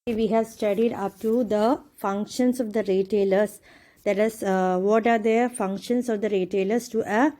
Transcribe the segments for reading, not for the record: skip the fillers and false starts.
We have studied up to the functions of the retailers. That is, what are the functions of the retailers to a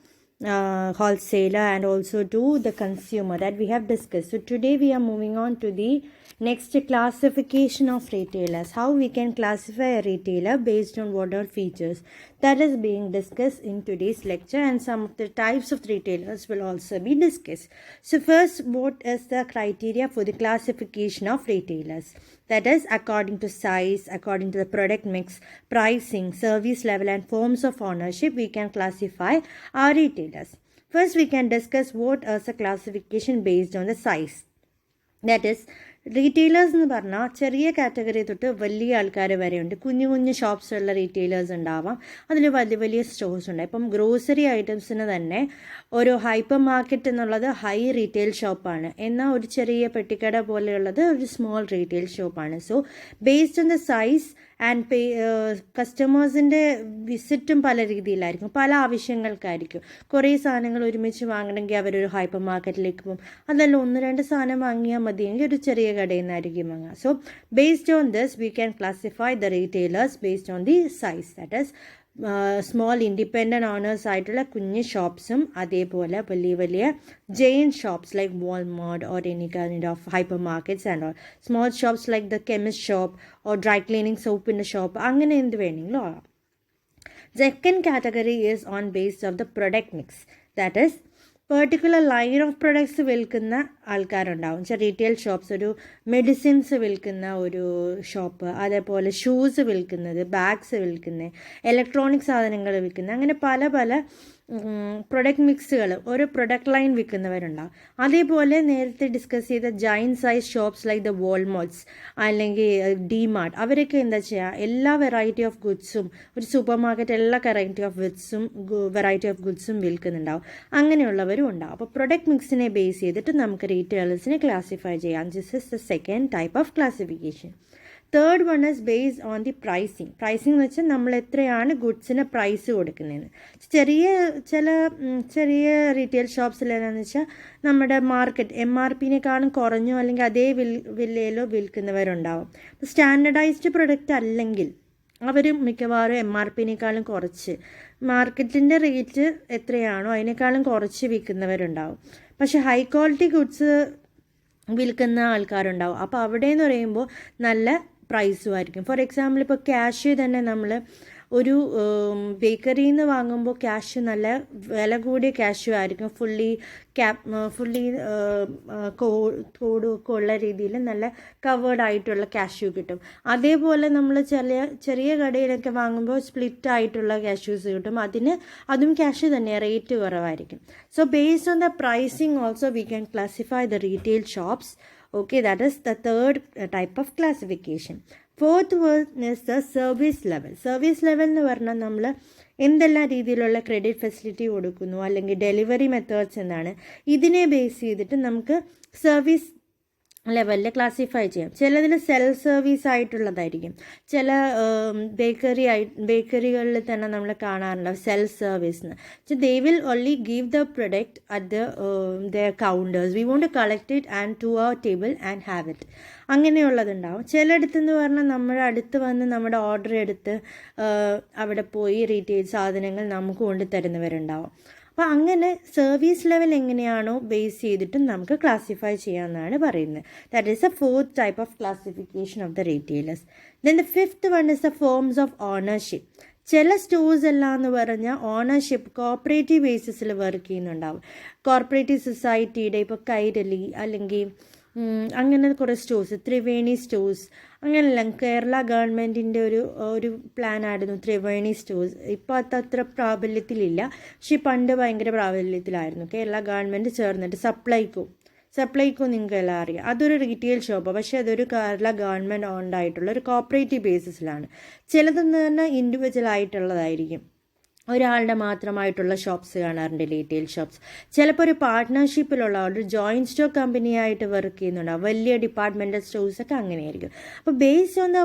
wholesaler and also to the consumer, that we have discussed. So today we are moving on to the next classification of retailers. How we can classify a retailer based on what are features. That is being discussed in today's lecture, and some of the types of retailers will also be discussed. So first, what is the criteria for the classification of retailers? That is, according to size, according to the product mix, pricing, service level and forms of ownership, we can classify our retailers. First, we can discuss what is a classification based on the size. That is, retailers എന്ന് പറഞ്ഞാൽ ചെറിയ category തൊട്ട് വലിയ ആൾക്കാർ വരെയുണ്ട്. കുഞ്ഞു കുഞ്ഞു ഷോപ്സുള്ള retailers ഉണ്ടാവാം, അതിൽ വലിയ വലിയ സ്റ്റോഴ്സ് ഉണ്ട്. ഇപ്പം ഗ്രോസറി ഐറ്റംസിന് തന്നെ ഒരു ഹൈപ്പർ മാർക്കറ്റ് എന്നുള്ളത് ഹൈ റീറ്റെയിൽ ഷോപ്പാണ്, എന്നാൽ ഒരു ചെറിയ പെട്ടിക്കട പോലെയുള്ളത് ഒരു സ്മോൾ റീറ്റെയിൽ ഷോപ്പാണ്. So based on the size and കസ്റ്റമേഴ്സിൻ്റെ വിസിറ്റും പല രീതിയിലായിരിക്കും, പല ആവശ്യങ്ങൾക്കായിരിക്കും. കുറേ സാധനങ്ങൾ ഒരുമിച്ച് വാങ്ങണമെങ്കിൽ അവരൊരു ഹൈപ്പർ മാർക്കറ്റിലേക്ക് പോകും. അതല്ല, ഒന്ന് രണ്ട് സാധനം വാങ്ങിയാൽ മതിയെങ്കിൽ ഒരു ചെറിയ കടയിൽ നിന്നായിരിക്കും വാങ്ങുക. So based on this we can classify the retailers based on the size. That is small independent owners ആയിട്ടുള്ള കുഞ്ഞ് ഷോപ്സും അതേപോലെ വലിയ വലിയ chain shops like Walmart or any kind of hyper markets and all. Small shops like the chemist shop or dry cleaning സോപ്പിൻ്റെ shop, അങ്ങനെ എന്ത് വേണമെങ്കിലും ആകാം. Second category is on base of the product mix. That is particular line of products വിൽക്കുന്ന ആൾക്കാരുണ്ടാവും. Retail shops, ഒരു medicines വിൽക്കുന്ന ഒരു ഷോപ്പ്, അതേപോലെ ഷൂസ് വിൽക്കുന്നത്, ബാഗ്സ് വിൽക്കുന്നത്, ഇലക്ട്രോണിക് സാധനങ്ങൾ വിൽക്കുന്നത്, അങ്ങനെ പല പല പ്രൊഡക്റ്റ് മിക്സുകൾ, ഓരോ പ്രൊഡക്റ്റ് ലൈൻ വിൽക്കുന്നവരുണ്ടാവും. അതേപോലെ നേരത്തെ ഡിസ്കസ് ചെയ്ത chain size shops like the Walmarts അല്ലെങ്കിൽ ഡിമാർട്ട്, അവരൊക്കെ എന്താ ചെയ്യുക, എല്ലാ വെറൈറ്റി ഓഫ് ഗുഡ്സും, ഒരു സൂപ്പർ മാർക്കറ്റ് എല്ലാ വെറൈറ്റി ഓഫ് ഗുഡ്സും വിൽക്കുന്നുണ്ടാവും. അങ്ങനെയുള്ളവരും ഉണ്ടാവും. അപ്പോൾ പ്രൊഡക്റ്റ് മിക്സിനെ ബേസ് ചെയ്തിട്ട് നമുക്ക് റീറ്റെയിലേഴ്സിനെ ക്ലാസിഫൈ ചെയ്യാം. This is the second type of classification. Third one is based on the pricing. Pricing എന്ന് വെച്ചാൽ നമ്മൾ എത്രയാണ് ഗുഡ്സിന് പ്രൈസ് കൊടുക്കുന്നതെന്ന്. ചെറിയ റീറ്റെയിൽ ഷോപ്സിൽ എന്താണെന്ന് വെച്ചാൽ നമ്മുടെ മാർക്കറ്റ് MRPനേക്കാളും കുറഞ്ഞോ അല്ലെങ്കിൽ അതേ വിലയിലോ വിൽക്കുന്നവരുണ്ടാവും. ഇപ്പോൾ സ്റ്റാൻഡർഡൈസ്ഡ് പ്രൊഡക്റ്റ് അല്ലെങ്കിൽ അവർ മിക്കവാറും MRPനേക്കാളും കുറച്ച്, മാർക്കറ്റിൻ്റെ റേറ്റ് എത്രയാണോ അതിനേക്കാളും കുറച്ച് വിൽക്കുന്നവരുണ്ടാവും. പക്ഷേ ഹൈ ക്വാളിറ്റി ഗുഡ്സ് വിൽക്കുന്ന ആൾക്കാരുണ്ടാവും. അപ്പോൾ അവിടെ എന്ന് പറയുമ്പോൾ നല്ല പ്രൈസും ആയിരിക്കും. ഫോർ എക്സാമ്പിൾ, ഇപ്പോൾ ക്യാഷ് തന്നെ നമ്മൾ ഒരു ബേക്കറിയിൽ നിന്ന് വാങ്ങുമ്പോൾ ക്യാഷ് നല്ല വില കൂടിയ ക്യാഷും ആയിരിക്കും. ഫുള്ളി കോടൊക്കെ ഉള്ള രീതിയിൽ നല്ല കവേർഡ് ആയിട്ടുള്ള ക്യാഷ്യൂ കിട്ടും. അതേപോലെ നമ്മൾ ചെറിയ കടയിലൊക്കെ വാങ്ങുമ്പോൾ സ്പ്ലിറ്റ് ആയിട്ടുള്ള ക്യാഷ്യൂസ് കിട്ടും. അതും ക്യാഷ് തന്നെ, റേറ്റ് കുറവായിരിക്കും. So based on the pricing also we can classify the retail shops. Okay, that is the third type of classification. Fourth one is the service level. Service level എന്ന് പറഞ്ഞാൽ നമ്മൾ എന്തെല്ലാം രീതിയിലുള്ള credit facility കൊടുക്കുന്നു അല്ലെങ്കിൽ delivery methods എന്താണ്, ഇതിനെ base ചെയ്തിട്ട് നമുക്ക് സർവീസ് ലെവലിൽ ക്ലാസിഫൈ ചെയ്യാം. ചിലതിൽ സെൽഫ് സർവീസ് ആയിട്ടുള്ളതായിരിക്കും. ചില ബേക്കറികളിൽ തന്നെ നമ്മൾ കാണാറുണ്ട് self service. They will only give the product at the counters. We won't to collect it and to our table and have it. അങ്ങനെയുള്ളതുണ്ടാവും. ചിലയിടത്തെന്ന് പറഞ്ഞാൽ നമ്മുടെ അടുത്ത് വന്ന് നമ്മുടെ ഓർഡർ എടുത്ത് അവിടെ പോയി റീറ്റെയിൽ സാധനങ്ങൾ നമുക്ക് കൊണ്ടുതരുന്നവരുണ്ടാവും. അപ്പോൾ അങ്ങനെ സർവീസ് ലെവൽ എങ്ങനെയാണോ ബേസ് ചെയ്തിട്ടും നമുക്ക് ക്ലാസിഫൈ ചെയ്യാമെന്നാണ് പറയുന്നത്. That is A fourth type of classification of the retailers. Then the fifth one is the forms of ownership. ചില സ്റ്റോഴ്സ് എല്ലാം എന്ന് പറഞ്ഞാൽ ഓണർഷിപ്പ് കോർപ്പറേറ്റീവ് ബേസിസിൽ വർക്ക് ചെയ്യുന്നുണ്ടാവും. കോർപ്പറേറ്റീവ് സൊസൈറ്റിയുടെ ഇപ്പോൾ കൈരളി അല്ലെങ്കിൽ അങ്ങനെ കുറേ സ്റ്റോഴ്സ്, ത്രിവേണി സ്റ്റോഴ്സ്, അങ്ങനെയല്ല, കേരള ഗവൺമെൻറ്റിൻ്റെ ഒരു പ്ലാനായിരുന്നു ത്രിവേണി സ്റ്റോഴ്സ്. ഇപ്പോൾ അതത്ര പ്രാബല്യത്തിലില്ല, പക്ഷേ പണ്ട് ഭയങ്കര പ്രാബല്യത്തിലായിരുന്നു. കേരള ഗവൺമെൻറ് ചേർന്നിട്ട് സപ്ലൈക്കോ നിങ്ങൾക്ക് എല്ലാം അറിയാം. അതൊരു റീറ്റെയിൽ ഷോപ്പാണ്, പക്ഷേ അതൊരു കേരള ഗവൺമെൻറ് ഓൺഡ് ആയിട്ടുള്ള ഒരു കോർപ്പറേറ്റീവ് ബേസിസിലാണ്. ചിലതെന്ന് പറഞ്ഞാൽ ഇൻഡിവിജ്വൽ ആയിട്ടുള്ളതായിരിക്കും, ഒരാളുടെ മാത്രമായിട്ടുള്ള ഷോപ്സ് കാണാറുണ്ട് റീറ്റെയിൽ ഷോപ്സ്. ചിലപ്പോൾ ഒരു പാർട്ട്ണർഷിപ്പിലുള്ള ഒരു ജോയിൻറ്റ് സ്റ്റോക്ക് കമ്പനിയായിട്ട് വർക്ക് ചെയ്യുന്നുണ്ടാവും. വലിയ ഡിപ്പാർട്ട്മെൻറ്റൽ സ്റ്റോഴ്സൊക്കെ അങ്ങനെയായിരിക്കും. അപ്പോൾ based on the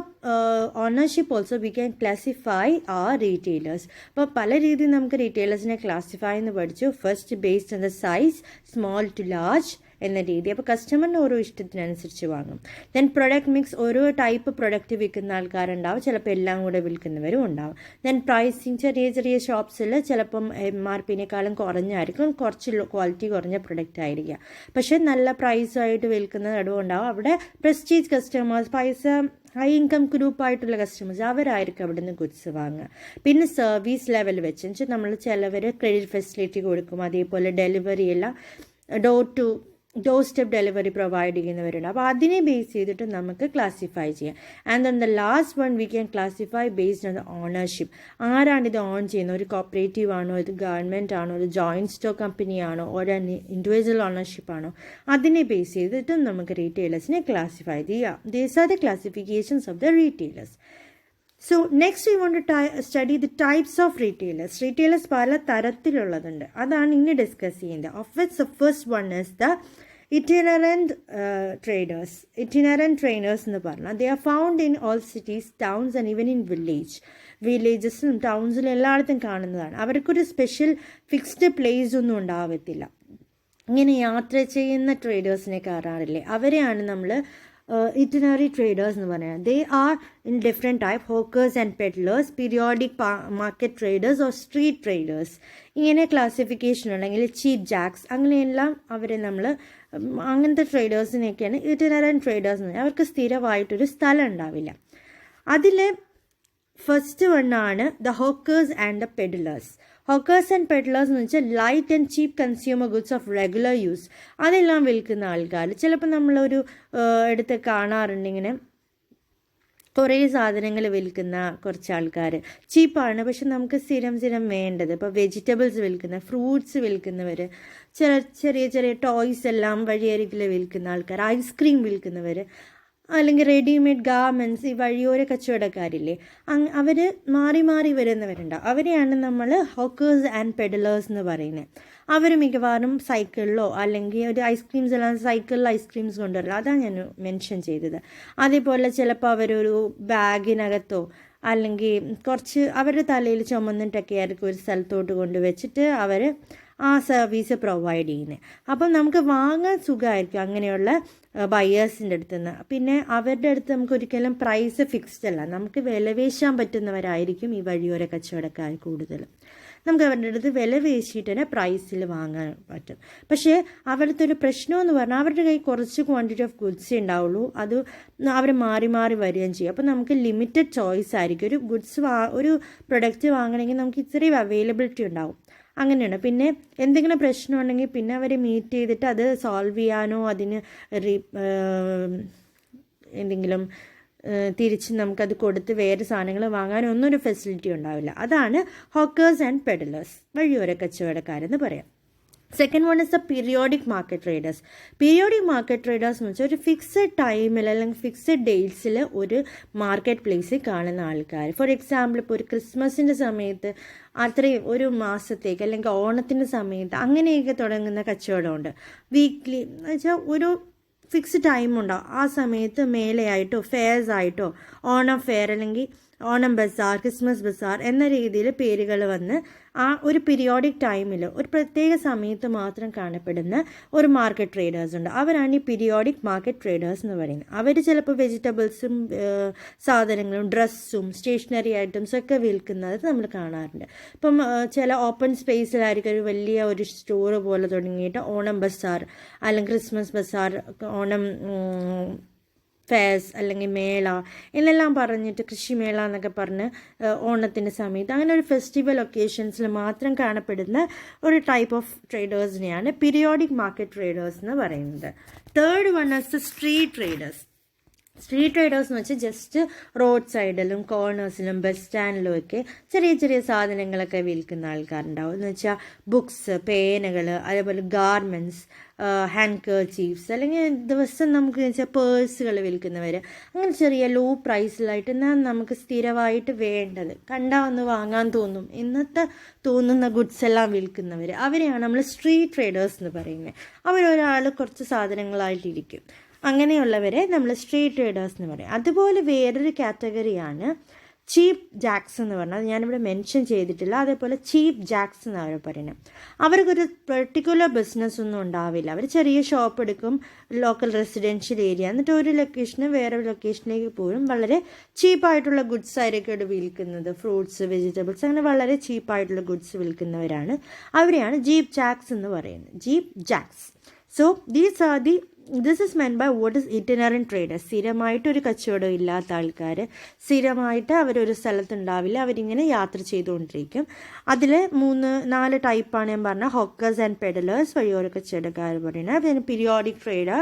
ownership also we can classify our retailers. അപ്പോൾ പല രീതിയിൽ നമുക്ക് റീറ്റെയിലേഴ്സിനെ ക്ലാസിഫൈ എന്ന് പഠിച്ചു. First based on the size, small to large, എന്ന രീതി. അപ്പോൾ കസ്റ്റമറിന് ഓരോ ഇഷ്ടത്തിനനുസരിച്ച് വാങ്ങും. ദെൻ പ്രൊഡക്റ്റ് മിക്സ്, ഓരോ ടൈപ്പ് പ്രൊഡക്റ്റ് വിൽക്കുന്ന ആൾക്കാരുണ്ടാവും, ചിലപ്പോൾ എല്ലാം കൂടെ വിൽക്കുന്നവരും ഉണ്ടാവും. ദെൻ പ്രൈസിങ്, ചെറിയ ചെറിയ ഷോപ്സിൽ ചിലപ്പം MRPനേക്കാളും കുറഞ്ഞായിരിക്കും, കുറച്ച് ക്വാളിറ്റി കുറഞ്ഞ പ്രൊഡക്റ്റ് ആയിരിക്കുക. പക്ഷേ നല്ല പ്രൈസായിട്ട് വിൽക്കുന്ന ഇടവും ഉണ്ടാവും. അവിടെ പ്രസ്റ്റീജ് കസ്റ്റമേഴ്സ്, ഹൈ ഇൻകം ഗ്രൂപ്പായിട്ടുള്ള കസ്റ്റമേഴ്സ്, അവരായിരിക്കും അവിടെ നിന്ന് ഗുഡ്സ് വാങ്ങുക. പിന്നെ സർവീസ് ലെവൽ വെച്ച് നമ്മൾ ചിലവർ ക്രെഡിറ്റ് ഫെസിലിറ്റി കൊടുക്കും, അതേപോലെ ഡെലിവറി എല്ലാം ഡോർ സ്റ്റെപ്പ് ഡെലിവറി പ്രൊവൈഡ് ചെയ്യുന്നവരുണ്ട്. അപ്പോൾ അതിനെ ബേസ് ചെയ്തിട്ട് നമുക്ക് ക്ലാസിഫൈ ചെയ്യാം. And then the last one V can classify based on the ownership. ആരാണ് ഇത് ഓൺ ചെയ്യുന്നത്? ഒരു കോപ്പറേറ്റീവ് ആണോ, ഇത് ഗവൺമെൻറ് ആണോ, ഒരു ജോയിൻറ്റ് സ്റ്റോക്ക് കമ്പനി ആണോ, ഒരു ഇൻഡിവിജ്വൽ ഓണർഷിപ്പ് ആണോ? അതിനെ ബേസ് ചെയ്തിട്ട് നമുക്ക് റീറ്റെയിലേഴ്സിനെ ക്ലാസിഫൈ ചെയ്യാം. These are the classifications of the retailers. So next we want to study the types of retailers. Retailers പല തരത്തിലുള്ളതുണ്ട്, അതാണ് ഇനി ഡിസ്കസ് ചെയ്യുന്നത്. Of which the first one is the itinerant traders. Itinerant traders എന്ന് പറഞ്ഞാൽ they are found in all cities, towns and even in villagesലും ടൗൺസിലും എല്ലായിടത്തും കാണുന്നതാണ്. അവർക്കൊരു special fixed place ഒന്നും ഉണ്ടാവത്തില്ല. ഇങ്ങനെ യാത്ര ചെയ്യുന്ന ട്രേഡേഴ്സിനെ കാണാറില്ലേ, അവരെയാണ് നമ്മൾ itinerary traders എന്ന് പറയുന്നത്. They are in different type, hawkers and peddlers, periodic market traders or street traders. ഇങ്ങനെ ക്ലാസിഫിക്കേഷൻ ഉണ്ടെങ്കിൽ ചീപ്പ് ജാക്സ്, അങ്ങനെയെല്ലാം അവരെ നമ്മൾ അങ്ങനത്തെ ട്രേഡേഴ്സിനെയൊക്കെയാണ് itinerant traders എന്ന് പറയുന്നത്. അവർക്ക് സ്ഥിരമായിട്ടൊരു സ്ഥലം ഉണ്ടാവില്ല. അതിൽ ഫസ്റ്റ് വണ്ണാണ് the hawkers and the peddlers. Hawkers and peddlers എന്ന് വെച്ചാൽ light and cheap consumer goods of regular use, അതെല്ലാം വിൽക്കുന്ന ആൾക്കാർ. ചിലപ്പോൾ നമ്മളൊരു എടുത്ത് കാണാറുണ്ട് ഇങ്ങനെ കുറേ സാധനങ്ങൾ വിൽക്കുന്ന കുറച്ച് ആൾക്കാർ. ചീപ്പാണ്, പക്ഷെ നമുക്ക് സ്ഥിരം വേണ്ടത്. ഇപ്പോൾ വെജിറ്റബിൾസ് വിൽക്കുന്ന, ഫ്രൂട്ട്സ് വിൽക്കുന്നവർ, ചെറിയ ചെറിയ ടോയ്സ് എല്ലാം വഴിയരികിൽ വിൽക്കുന്ന ആൾക്കാർ, ഐസ്ക്രീം വിൽക്കുന്നവർ, അല്ലെങ്കിൽ റെഡിമെയ്ഡ് ഗാർമെൻറ്റ്സ്, ഈ വഴിയോര കച്ചവടക്കാരില്ലേ, അവർ മാറി വരുന്നവരുണ്ടാവും. അവരെയാണ് നമ്മൾ ഹോക്കേഴ്സ് ആൻഡ് പെഡലേഴ്സ് എന്ന് പറയുന്നത്. അവർ മിക്കവാറും സൈക്കിളിലോ അല്ലെങ്കിൽ ഒരു ഐസ്ക്രീംസ് എല്ലാം സൈക്കിളിൽ ഐസ്ക്രീംസ് കൊണ്ടുവരില്ല, അതാണ് ഞാൻ മെൻഷൻ ചെയ്തത്. അതേപോലെ ചിലപ്പോൾ അവരൊരു ബാഗിനകത്തോ അല്ലെങ്കിൽ കുറച്ച് അവരുടെ തലയിൽ ചുമന്നിട്ടൊക്കെ ആയിരിക്കും ഒരു സ്ഥലത്തോട്ട് കൊണ്ടുവച്ചിട്ട് അവർ ആ സർവീസ് പ്രൊവൈഡ് ചെയ്യുന്നത്. അപ്പം നമുക്ക് വാങ്ങാൻ സുഖമായിരിക്കും അങ്ങനെയുള്ള ബയേഴ്സിൻ്റെ അടുത്ത് നിന്ന്. പിന്നെ അവരുടെ അടുത്ത് നമുക്ക് ഒരിക്കലും പ്രൈസ് ഫിക്സ്ഡ് അല്ല, നമുക്ക് വില വേശാൻ പറ്റുന്നവരായിരിക്കും ഈ വഴിയോര കച്ചവടക്കാർ കൂടുതലും. നമുക്ക് അവരുടെ അടുത്ത് വില വേശിയിട്ട് തന്നെ പ്രൈസിൽ വാങ്ങാൻ പറ്റും. പക്ഷേ അവരുടെ ഒരു പ്രശ്നമെന്ന് പറഞ്ഞാൽ അവരുടെ കയ്യിൽ കുറച്ച് ക്വാണ്ടിറ്റി ഓഫ് ഗുഡ്സേ ഉണ്ടാവുള്ളൂ, അത് അവർ മാറി വരികയും ചെയ്യും. അപ്പോൾ നമുക്ക് ലിമിറ്റഡ് ചോയ്സ് ആയിരിക്കും. ഒരു ഒരു പ്രൊഡക്റ്റ് വാങ്ങണമെങ്കിൽ നമുക്ക് ഇത്രയും അവൈലബിലിറ്റി ഉണ്ടാവും, അങ്ങനെയാണ്. പിന്നെ എന്തെങ്കിലും പ്രശ്നം ഉണ്ടെങ്കിൽ പിന്നെ അവരെ മീറ്റ് ചെയ്തിട്ട് അത് സോൾവ് ചെയ്യാനോ അതിന് എന്തെങ്കിലും തിരിച്ച് നമുക്കത് കൊടുത്ത് വേറെ സാധനങ്ങൾ വാങ്ങാനോ ഒന്നും ഒരു ഫെസിലിറ്റി ഉണ്ടാവില്ല. അതാണ് ഹോക്കേഴ്സ് ആൻഡ് പെഡലേഴ്സ്, വഴിയോര കച്ചവടക്കാരെന്ന് പറയാം. Second one is the periodic market traders. Periodic market traders എന്ന് വെച്ചാൽ ഒരു ഫിക്സഡ് ടൈമിൽ അല്ലെങ്കിൽ ഫിക്സഡ് ഡേറ്റ്സിൽ ഒരു മാർക്കറ്റ് പ്ലേസിൽ കാണുന്ന ആൾക്കാർ. ഫോർ എക്സാമ്പിൾ ഇപ്പോൾ ഒരു ക്രിസ്മസിൻ്റെ സമയത്ത് അത്രയും ഒരു മാസത്തേക്ക് അല്ലെങ്കിൽ ഓണത്തിൻ്റെ സമയത്ത് അങ്ങനെയൊക്കെ തുടങ്ങുന്ന കച്ചവടമുണ്ട്. വീക്ക്ലി എന്ന് വെച്ചാൽ ഒരു ഫിക്സ്ഡ് ടൈമുണ്ടാവും. ആ സമയത്ത് മേളയായിട്ടോ ഫെയർസ് ആയിട്ടോ ഓണം ഫെയർ അല്ലെങ്കിൽ ഓണം ബസാർ, ക്രിസ്മസ് ബസാർ എന്ന രീതിയിൽ പേരുകൾ വന്ന് ആ ഒരു പീരിയോഡിക് ടൈമിൽ ഒരു പ്രത്യേക സമയത്ത് മാത്രം കാണപ്പെടുന്ന ഒരു മാർക്കറ്റ് ട്രേഡേഴ്സ് ഉണ്ട്. അവരാണ് ഈ പീരിയോഡിക് മാർക്കറ്റ് ട്രേഡേഴ്സ് എന്ന് പറയുന്നത്. അവർ ചിലപ്പോൾ വെജിറ്റബിൾസും സാധനങ്ങളും ഡ്രസ്സും സ്റ്റേഷനറി ഐറ്റംസും ഒക്കെ വിൽക്കുന്നത് നമ്മൾ കാണാറുണ്ട്. ഇപ്പം ചില ഓപ്പൺ സ്പേസിലായിരിക്കും ഒരു വലിയ ഒരു സ്റ്റോർ പോലെ തുടങ്ങിയിട്ട് ഓണം ബസാർ അല്ലെങ്കിൽ ക്രിസ്മസ് ബസാർ, ഓണം ഫെയർസ് അല്ലെങ്കിൽ മേള എന്നെല്ലാം പറഞ്ഞിട്ട്, കൃഷിമേള എന്നൊക്കെ പറഞ്ഞ് ഓണത്തിൻ്റെ സമയത്ത് അങ്ങനെ ഒരു ഫെസ്റ്റിവൽ ഒക്കേഷൻസിൽ മാത്രം കാണപ്പെടുന്ന ഒരു ടൈപ്പ് ഓഫ് ട്രേഡേഴ്സിനെയാണ് പീരിയോഡിക് മാർക്കറ്റ് ട്രേഡേഴ്സ് എന്ന് പറയുന്നത്. Third one is the street traders. Street traders എന്ന് വെച്ചാൽ ജസ്റ്റ് റോഡ് സൈഡിലും കോർണേഴ്സിലും ബസ് സ്റ്റാൻഡിലും ഒക്കെ ചെറിയ സാധനങ്ങളൊക്കെ വിൽക്കുന്ന ആൾക്കാരുണ്ടാവും. എന്ന് വെച്ചാൽ ബുക്സ്, പേനകൾ, അതേപോലെ ഗാർമെൻറ്റ്സ്, ഹാൻഡ് കർച്ചീഫ്സ്, അല്ലെങ്കിൽ ദിവസം നമുക്ക് വെച്ചാൽ പേഴ്സുകൾ വിൽക്കുന്നവർ, അങ്ങനെ ചെറിയ ലോ പ്രൈസിലായിട്ട് എന്നാൽ നമുക്ക് സ്ഥിരമായിട്ട് വേണ്ടത് കണ്ടാൽ ഒന്ന് വാങ്ങാൻ തോന്നും എന്നത്തെ തോന്നുന്ന ഗുഡ്സ് എല്ലാം വിൽക്കുന്നവർ, അവരെയാണ് നമ്മൾ സ്ട്രീറ്റ് ട്രേഡേഴ്സ് എന്ന് പറയുന്നത്. അവരൊരാൾ കുറച്ച് സാധനങ്ങളായിട്ടിരിക്കും, അങ്ങനെയുള്ളവരെ നമ്മൾ സ്ട്രീറ്റ് ട്രേഡേഴ്സ് എന്ന് പറയും. അതുപോലെ വേറൊരു കാറ്റഗറിയാണ് ചീപ്പ് ജാക്സ് എന്ന് പറഞ്ഞാൽ ഞാനിവിടെ മെൻഷൻ ചെയ്തിട്ടില്ല. അതേപോലെ ചീപ്പ് ജാക്സ് എന്ന് അവർ പറയുന്നത്. അവർക്കൊരു പെർട്ടിക്കുലർ ബിസിനസ് ഒന്നും ഉണ്ടാവില്ല. അവർ ചെറിയ ഷോപ്പ് എടുക്കും, ലോക്കൽ റെസിഡൻഷ്യൽ ഏരിയ, എന്നിട്ട് ഒരു ലൊക്കേഷന് വേറെ ലൊക്കേഷനിലേക്ക് പോലും വളരെ ചീപ്പായിട്ടുള്ള ഗുഡ്സ് ആയിരിക്കും ഇവിടെ വിൽക്കുന്നത്. ഫ്രൂട്ട്സ്, വെജിറ്റബിൾസ്, അങ്ങനെ വളരെ ചീപ്പായിട്ടുള്ള ഗുഡ്സ് വിൽക്കുന്നവരാണ്. അവരെയാണ് ജീപ്പ് ജാക്സ് എന്ന് പറയുന്നത്. Cheap jacks. So this is meant by what is itinerant traders. സ്ഥിരമായിട്ടൊരു കച്ചവടം ഇല്ലാത്ത ആൾക്കാർ, സ്ഥിരമായിട്ട് അവരൊരു സ്ഥലത്തുണ്ടാവില്ല, അവരിങ്ങനെ യാത്ര ചെയ്തുകൊണ്ടിരിക്കും. അതിൽ 3-4 ടൈപ്പാണ് ഞാൻ പറഞ്ഞ ഹോക്കേഴ്സ് ആൻഡ് പെഡലേഴ്സ്, വഴിയോര കച്ചവടക്കാർ പറയുന്നത്. പിന്നെ periodic trader,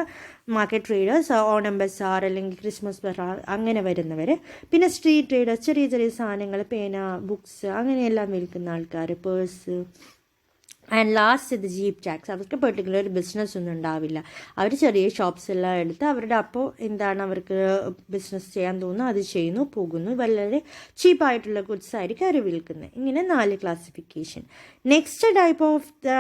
market traders, Onam bazaar അല്ലെങ്കിൽ ക്രിസ്മസ് ബസാർ അങ്ങനെ വരുന്നവർ. പിന്നെ സ്ട്രീറ്റ് ട്രേഡേഴ്സ്, ചെറിയ ചെറിയ സാധനങ്ങൾ, പേന, ബുക്സ് അങ്ങനെയെല്ലാം വിൽക്കുന്ന ആൾക്കാർ, പേഴ്സ്. ആൻഡ് ലാസ്റ്റ് ഇത് ജീപ്പ് ജാക്സ്. അവർക്ക് പെർട്ടിക്കുലർ ഒരു ബിസിനസ് ഒന്നും ഉണ്ടാവില്ല. അവർ ചെറിയ ഷോപ്സ് എല്ലാം എടുത്ത് അവരുടെ അപ്പോൾ എന്താണ് അവർക്ക് ബിസിനസ് ചെയ്യാൻ തോന്നുന്നു അത് ചെയ്യുന്നു, പോകുന്നു. വളരെ ചീപ്പായിട്ടുള്ള ഗുഡ്സ് ആയിരിക്കും അവർ വിൽക്കുന്നത്. ഇങ്ങനെ 4 classification. Next type of the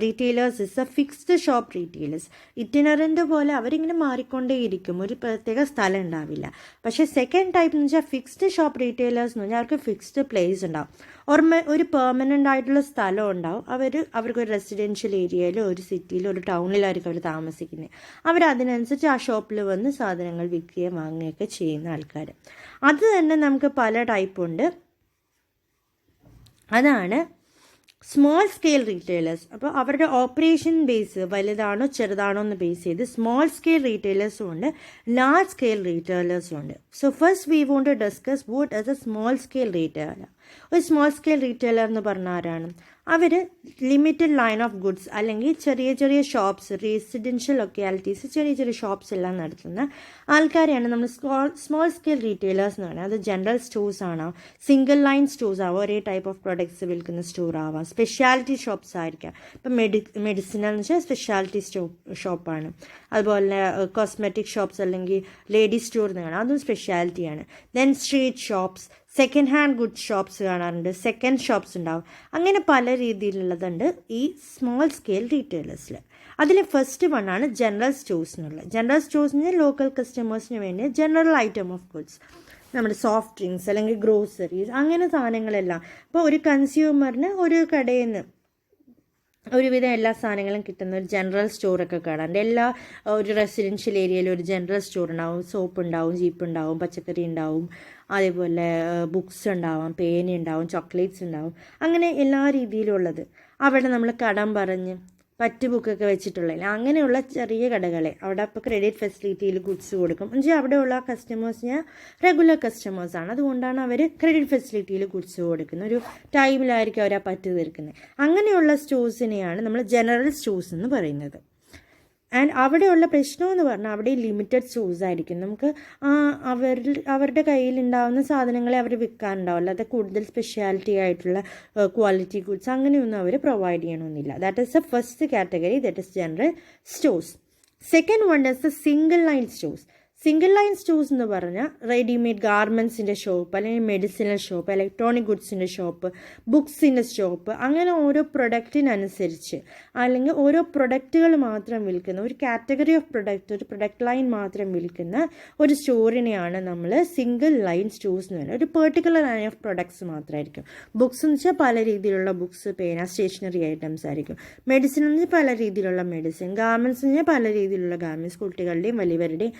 retailers is a fixed shop retailers. Itinerant പോലെ അവരിങ്ങനെ മാറിക്കൊണ്ടേയിരിക്കും, ഒരു പ്രത്യേക സ്ഥലം ഉണ്ടാവില്ല. പക്ഷേ സെക്കൻഡ് ടൈപ്പ് എന്ന് വെച്ചാൽ ഫിക്സ്ഡ് ഷോപ്പ് റീറ്റെയിലേഴ്സ് എന്ന് പറഞ്ഞാൽ അവർക്ക് ഫിക്സ്ഡ് പ്ലേസ് ഉണ്ടാവും, ഒരു പെർമനൻ്റ് ആയിട്ടുള്ള സ്ഥലം ഉണ്ടാവും. അവർക്കൊരു റെസിഡൻഷ്യൽ ഏരിയയിലോ ഒരു സിറ്റിയിലോ ഒരു ടൗണിലായിരിക്കും അവർ താമസിക്കുന്നത്. അവരതിനനുസരിച്ച് ആ ഷോപ്പിൽ വന്ന് സാധനങ്ങൾ വിൽക്കുകയും വാങ്ങുകയൊക്കെ ചെയ്യുന്ന ആൾക്കാർ. അത് തന്നെ നമുക്ക് പല ടൈപ്പുണ്ട്. അതാണ് സ്മോൾ സ്കെയിൽ റീറ്റെയിലേഴ്സ്. അപ്പോൾ അവരുടെ ഓപ്പറേഷൻ ബേസ് വലുതാണോ ചെറുതാണോ എന്ന് ബേസ് ചെയ്ത് സ്മോൾ സ്കെയിൽ റീറ്റെയിലേഴ്സും ഉണ്ട്, ലാർജ് സ്കെയിൽ റീറ്റെയിലേഴ്സും ഉണ്ട്. So first we won't to discuss what as a small scale retailer. ഒരു സ്മോൾ സ്കെയിൽ റീറ്റെയിലർ എന്ന് പറഞ്ഞാൽ ആരാണ്? അവർ ലിമിറ്റഡ് ലൈൻ ഓഫ് ഗുഡ്സ് അല്ലെങ്കിൽ ചെറിയ ചെറിയ ഷോപ്സ്, റെസിഡൻഷ്യൽ ലൊക്കാലിറ്റീസ്, ചെറിയ ചെറിയ ഷോപ്സ് എല്ലാം നടത്തുന്ന ആൾക്കാരെയാണ് നമ്മൾ സ്മോൾ സ്കെയിൽ റീറ്റെയിലേഴ്സ് എന്ന് പറയുന്നത്. അത് ജനറൽ സ്റ്റോഴ്സ് ആണോ, സിംഗിൾ ലൈൻ സ്റ്റോഴ്സ് ആവാം, ഒരേ ടൈപ്പ് ഓഫ് പ്രൊഡക്ട്സ് വിൽക്കുന്ന സ്റ്റോർ ആവാം, സ്പെഷ്യാലിറ്റി ഷോപ്സ് ആയിരിക്കാം. ഇപ്പം മെഡിസിനൽ എന്ന് വെച്ചാൽ സ്പെഷ്യാലിറ്റി ഷോപ്പാണ്. അതുപോലെ കോസ്മെറ്റിക് ഷോപ്സ് അല്ലെങ്കിൽ ലേഡീസ് സ്റ്റോർ എന്ന് കാണാം, അതും സ്പെഷ്യാലിറ്റിയാണ്. Then street shops, second hand good shops കാണാറുണ്ട്, സെക്കൻഡ് ഷോപ്സ് ഉണ്ടാവും. അങ്ങനെ പല രീതിയിലുള്ളതുണ്ട് ഈ സ്മോൾ സ്കെയിൽ റീറ്റെയിലേഴ്സിൽ. അതിൽ ഫസ്റ്റ് വണ്ണാണ് ജനറൽ സ്റ്റോഴ്സ് എന്നുള്ളത്. ജനറൽ സ്റ്റോഴ്സിന് ലോക്കൽ കസ്റ്റമേഴ്സിന് വേണ്ടി ജനറൽ ഐറ്റം ഓഫ് ഗുഡ്സ്, നമ്മുടെ സോഫ്റ്റ് ഡ്രിങ്ക്സ് അല്ലെങ്കിൽ ഗ്രോസറീസ് അങ്ങനെ സാധനങ്ങളെല്ലാം. അപ്പോൾ ഒരു കൺസ്യൂമറിന് ഒരു കടയിൽ നിന്ന് ഒരുവിധം എല്ലാ സാധനങ്ങളും കിട്ടുന്ന ഒരു ജനറൽ സ്റ്റോറൊക്കെ കാണാറുണ്ട്. ഒരു റെസിഡൻഷ്യൽ ഏരിയയിൽ ഒരു ജനറൽ സ്റ്റോർ ഉണ്ടാവും. സോപ്പ് ഉണ്ടാവും, ജീപ്പ് ഉണ്ടാവും, പച്ചക്കറി ഉണ്ടാവും, അതേപോലെ ബുക്സ് ഉണ്ടാവും, പേന ഉണ്ടാവും, ചോക്ലേറ്റ്സ് ഉണ്ടാവും, അങ്ങനെ എല്ലാ രീതിയിലുള്ളത്. അവിടെ നമ്മൾ കടം പറഞ്ഞ് പറ്റ് ബുക്കൊക്കെ വെച്ചിട്ടുള്ളതില്ല, അങ്ങനെയുള്ള ചെറിയ കടകളെ അവിടെ അപ്പോൾ ക്രെഡിറ്റ് ഫെസിലിറ്റിയിൽ ഗുഡ്സ് കൊടുക്കും. എന്നുവെച്ചാൽ അവിടെയുള്ള കസ്റ്റമേഴ്സിന് റെഗുലർ കസ്റ്റമേഴ്സാണ്, അതുകൊണ്ടാണ് അവർ ക്രെഡിറ്റ് ഫെസിലിറ്റിയിൽ ഗുഡ്സ് കൊടുക്കുന്നത്. ഒരു ടൈമിലായിരിക്കും അവർ ആ പറ്റ് തീർക്കുന്നത്. അങ്ങനെയുള്ള സ്റ്റോഴ്സിനെയാണ് നമ്മൾ ജനറൽ സ്റ്റോഴ്സ് എന്ന് പറയുന്നത്. ആൻഡ് അവിടെയുള്ള പ്രശ്നം എന്ന് പറഞ്ഞാൽ അവിടെ ലിമിറ്റഡ് സ്റ്റോഴ്സ് ആയിരിക്കും. നമുക്ക് അവരുടെ കയ്യിലുണ്ടാവുന്ന സാധനങ്ങളെ അവർ വിൽക്കാനുണ്ടാവില്ല. അത് കൂടുതൽ സ്പെഷ്യാലിറ്റി ആയിട്ടുള്ള ക്വാളിറ്റി ഗുഡ്സ് അങ്ങനെയൊന്നും അവർ പ്രൊവൈഡ് ചെയ്യണമെന്നില്ല. That is the first category, that is general stores. Second one is the single line stores. Single line stores എന്ന് പറഞ്ഞാൽ റെഡിമെയ്ഡ് ഗാർമെൻറ്റ്സിൻ്റെ ഷോപ്പ്, അല്ലെങ്കിൽ മെഡിസിനൽ ഷോപ്പ്, ഇലക്ട്രോണിക് ഗുഡ്സിൻ്റെ ഷോപ്പ്, ബുക്സിൻ്റെ ഷോപ്പ്, അങ്ങനെ ഓരോ പ്രൊഡക്റ്റിനനുസരിച്ച് അല്ലെങ്കിൽ ഓരോ പ്രൊഡക്റ്റുകൾ മാത്രം വിൽക്കുന്ന ഒരു കാറ്റഗറി ഓഫ് പ്രൊഡക്റ്റ്, ഒരു പ്രൊഡക്റ്റ് ലൈൻ മാത്രം വിൽക്കുന്ന ഒരു സ്റ്റോറിനെയാണ് നമ്മൾ സിംഗിൾ ലൈൻ സ്റ്റോഴ്സ് എന്ന് പറയുന്നത്. ഒരു പെർട്ടിക്കുലർ ലൈൻ ഓഫ് പ്രൊഡക്ട്സ് മാത്രമായിരിക്കും. ബുക്സ് എന്ന് വെച്ചാൽ പല രീതിയിലുള്ള ബുക്സ്, പേന, സ്റ്റേഷനറി ഐറ്റംസ് ആയിരിക്കും. മെഡിസിൻ എന്ന് വെച്ചാൽ പല രീതിയിലുള്ള മെഡിസിൻ, ഗാർമെൻറ്റ്സ് എന്ന് വെച്ചാൽ പല രീതിയിലുള്ള ഗാർമെൻറ്റ്സ്, കുട്ടികളുടെയും വലിയവരുടെയും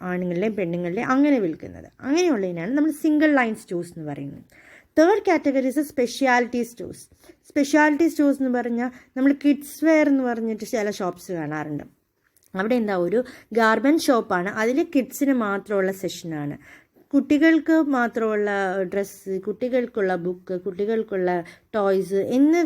ആണുങ്ങളുടെയും പെണ്ണുങ്ങളുടെയും അങ്ങനെ വിൽക്കുന്നത്. അങ്ങനെയുള്ളതിനാണ് നമ്മൾ സിംഗിൾ ലൈൻ സ്റ്റോഴ്സ് എന്ന് പറയുന്നത്. Third categories speciality stores. Speciality stores എന്ന് പറഞ്ഞാൽ നമ്മൾ കിഡ്സ് വെയർ എന്ന് പറഞ്ഞിട്ട് ചില ഷോപ്സ് കാണാറുണ്ട്. അവിടെ എന്താ ഒരു ഗാർമെൻറ്റ് ഷോപ്പാണ്, അതിൽ കിഡ്സിന് മാത്രമുള്ള സെഷനാണ്. കുട്ടികൾക്ക് മാത്രമുള്ള ഡ്രസ്സ്, കുട്ടികൾക്കുള്ള ബുക്ക്, കുട്ടികൾക്കുള്ള ടോയ്സ് എന്ന്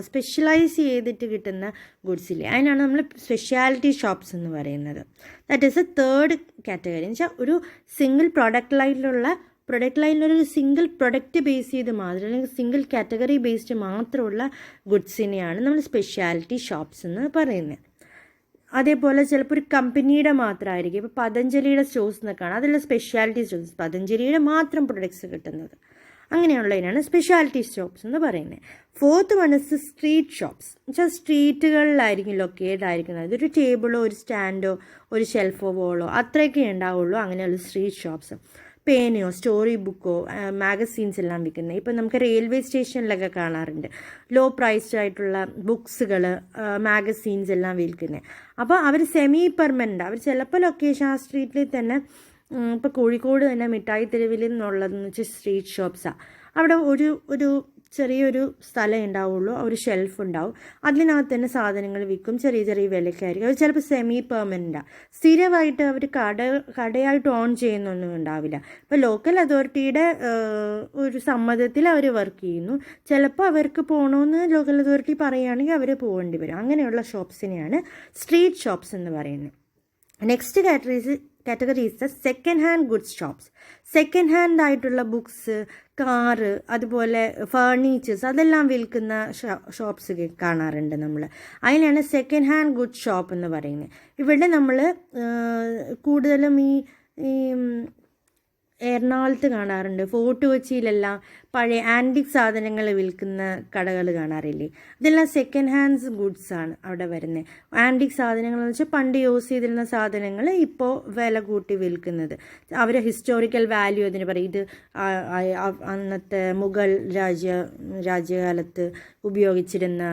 സ്പെഷ്യലൈസ് ചെയ്തിട്ട് കിട്ടുന്ന ഗുഡ്സില്ലേ, അതിനാണ് നമ്മൾ സ്പെഷ്യാലിറ്റി ഷോപ്സ് എന്ന് പറയുന്നത്. That is a third category. എന്ന് വെച്ചാൽ ഒരു സിംഗിൾ പ്രൊഡക്റ്റ് ലൈനിലൊരു സിംഗിൾ പ്രൊഡക്റ്റ് ബേസ് ചെയ്ത് മാത്രം അല്ലെങ്കിൽ സിംഗിൾ കാറ്റഗറി ബേസ്ഡ് മാത്രമുള്ള ഗുഡ്സിനെയാണ് നമ്മൾ സ്പെഷ്യാലിറ്റി ഷോപ്സ് എന്ന് പറയുന്നത്. അതേപോലെ ചിലപ്പോൾ ഒരു കമ്പനിയുടെ മാത്രമായിരിക്കും. ഇപ്പോൾ പതഞ്ജലിയുടെ സ്റ്റോഴ്സ് എന്നൊക്കെയാണ്, അതെല്ലാം സ്പെഷ്യാലിറ്റി സ്റ്റോഴ്സ്, പതഞ്ജലിയുടെ മാത്രം പ്രൊഡക്ട്സ് കിട്ടുന്നത്. അങ്ങനെയുള്ളതിനാണ് സ്പെഷ്യാലിറ്റി ഷോപ്സ് എന്ന് പറയുന്നത്. Fourth one is street shops. എന്നുവെച്ചാൽ സ്ട്രീറ്റുകളിലായിരിക്കും ലൊക്കേറ്റ് ആയിരിക്കുന്നത്. അതൊരു ടേബിളോ ഒരു സ്റ്റാൻഡോ ഒരു ഷെൽഫോ വോളോ അത്രയൊക്കെ ഉണ്ടാവുള്ളൂ അങ്ങനെയുള്ള സ്ട്രീറ്റ് ഷോപ്സ്. പേനയോ സ്റ്റോറി ബുക്കോ മാഗസീൻസ് എല്ലാം വിൽക്കുന്നത്. ഇപ്പം നമുക്ക് റെയിൽവേ സ്റ്റേഷനിലൊക്കെ കാണാറുണ്ട് ലോ പ്രൈസ്ഡ് ആയിട്ടുള്ള ബുക്സുകൾ, മാഗസീൻസ് എല്ലാം വിൽക്കുന്നത്. അപ്പോൾ അവർ സെമി പെർമനൻ്റ്, അവർ ചിലപ്പോൾ ലൊക്കേഷൻ ആ സ്ട്രീറ്റിൽ തന്നെ, ഇപ്പോൾ കോഴിക്കോട് തന്നെ മിഠായി തെരുവിൽ നിന്നുള്ളതെന്ന് വെച്ചാൽ സ്ട്രീറ്റ് ഷോപ്സാണ്. അവിടെ ഒരു ചെറിയൊരു സ്ഥലം ഉണ്ടാവുള്ളൂ, ഒരു ഷെൽഫ് ഉണ്ടാവും, അതിനകത്ത് തന്നെ സാധനങ്ങൾ വിൽക്കും, ചെറിയ ചെറിയ വിലക്കായിരിക്കും. അത് ചിലപ്പോൾ സെമി പെർമനൻ്റാണ്. സ്ഥിരമായിട്ട് അവർ കടയായിട്ട് ഓൺ ചെയ്യുന്നൊന്നും ഉണ്ടാവില്ല. ഇപ്പോൾ ലോക്കൽ അതോറിറ്റിയുടെ ഒരു സമ്മതത്തിൽ അവർ വർക്ക് ചെയ്യുന്നു. ചിലപ്പോൾ അവർക്ക് പോകണമെന്ന് ലോക്കൽ അതോറിറ്റി പറയുകയാണെങ്കിൽ അവർ പോകേണ്ടി വരും. അങ്ങനെയുള്ള ഷോപ്സിനെയാണ് സ്ട്രീറ്റ് ഷോപ്സ് എന്ന് പറയുന്നത്. Next category is the second hand goods shops. Second hand ആയിട്ടുള്ള ബുക്സ്, കാറ്, അതുപോലെ ഫർണിച്ചേഴ്സ് അതെല്ലാം വിൽക്കുന്ന ഷോപ്സ് കാണാറുണ്ട് നമ്മൾ. അതിനാണ് സെക്കൻഡ് ഹാൻഡ് ഗുഡ്സ് ഷോപ്പ് എന്ന് പറയുന്നത്. ഇവിടെ നമ്മൾ കൂടുതലും ഈ എറണാകുളത്ത് കാണാറുണ്ട്, ഫോർട്ട് കൊച്ചിയിലെല്ലാം പഴയ ആൻറ്റിക് സാധനങ്ങൾ വിൽക്കുന്ന കടകൾ കാണാറില്ലേ, ഇതെല്ലാം സെക്കൻഡ് ഹാൻഡ്സ് ഗുഡ്സ് ആണ് അവിടെ വരുന്നത്. ആൻറ്റിക് സാധനങ്ങൾ എന്ന് വെച്ചാൽ പണ്ട് യൂസ് ചെയ്തിരുന്ന സാധനങ്ങൾ ഇപ്പോൾ വില കൂട്ടി വിൽക്കുന്നത്. അവർ ഹിസ്റ്റോറിക്കൽ വാല്യൂ അതിന് പറയും. ഇത് അന്നത്തെ മുഗൾ രാജ്യകാലത്ത് ഉപയോഗിച്ചിരുന്ന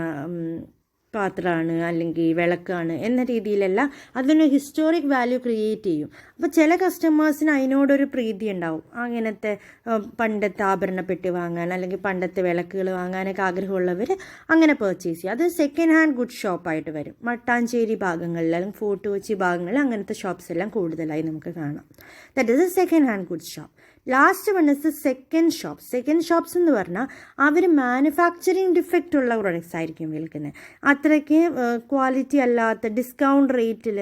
പാത്രമാണ് അല്ലെങ്കിൽ വിളക്കാണ് എന്ന രീതിയിലല്ല, അതിന് ഹിസ്റ്റോറിക് വാല്യൂ ക്രിയേറ്റ് ചെയ്യും. അപ്പോൾ ചില കസ്റ്റമേഴ്സിന് അതിനോടൊരു പ്രീതി ഉണ്ടാവും. അങ്ങനത്തെ പണ്ടത്തെ ആഭരണപ്പെട്ടി വാങ്ങാൻ അല്ലെങ്കിൽ പണ്ടത്തെ വിളക്കുകൾ വാങ്ങാനൊക്കെ ആഗ്രഹമുള്ളവർ അങ്ങനെ പർച്ചേസ് ചെയ്യും. അത് സെക്കൻഡ് ഹാൻഡ് ഗുഡ് ഷോപ്പായിട്ട് വരും. മട്ടാഞ്ചേരി ഭാഗങ്ങളിൽ അല്ലെങ്കിൽ ഫോർട്ട് കൊച്ചി ഭാഗങ്ങളിൽ അങ്ങനത്തെ ഷോപ്സ് എല്ലാം കൂടുതലായി നമുക്ക് കാണാം. That is A second hand good shop. Last one is second shop. Second shops എന്ന് പറഞ്ഞാൽ അവർ മാനുഫാക്ചറിങ് ഡിഫക്റ്റ് ഉള്ള പ്രൊഡക്ട്സ് ആയിരിക്കും വിൽക്കുന്നത്. അത്രയ്ക്ക് ക്വാളിറ്റി അല്ലാത്ത ഡിസ്കൗണ്ട് റേറ്റിൽ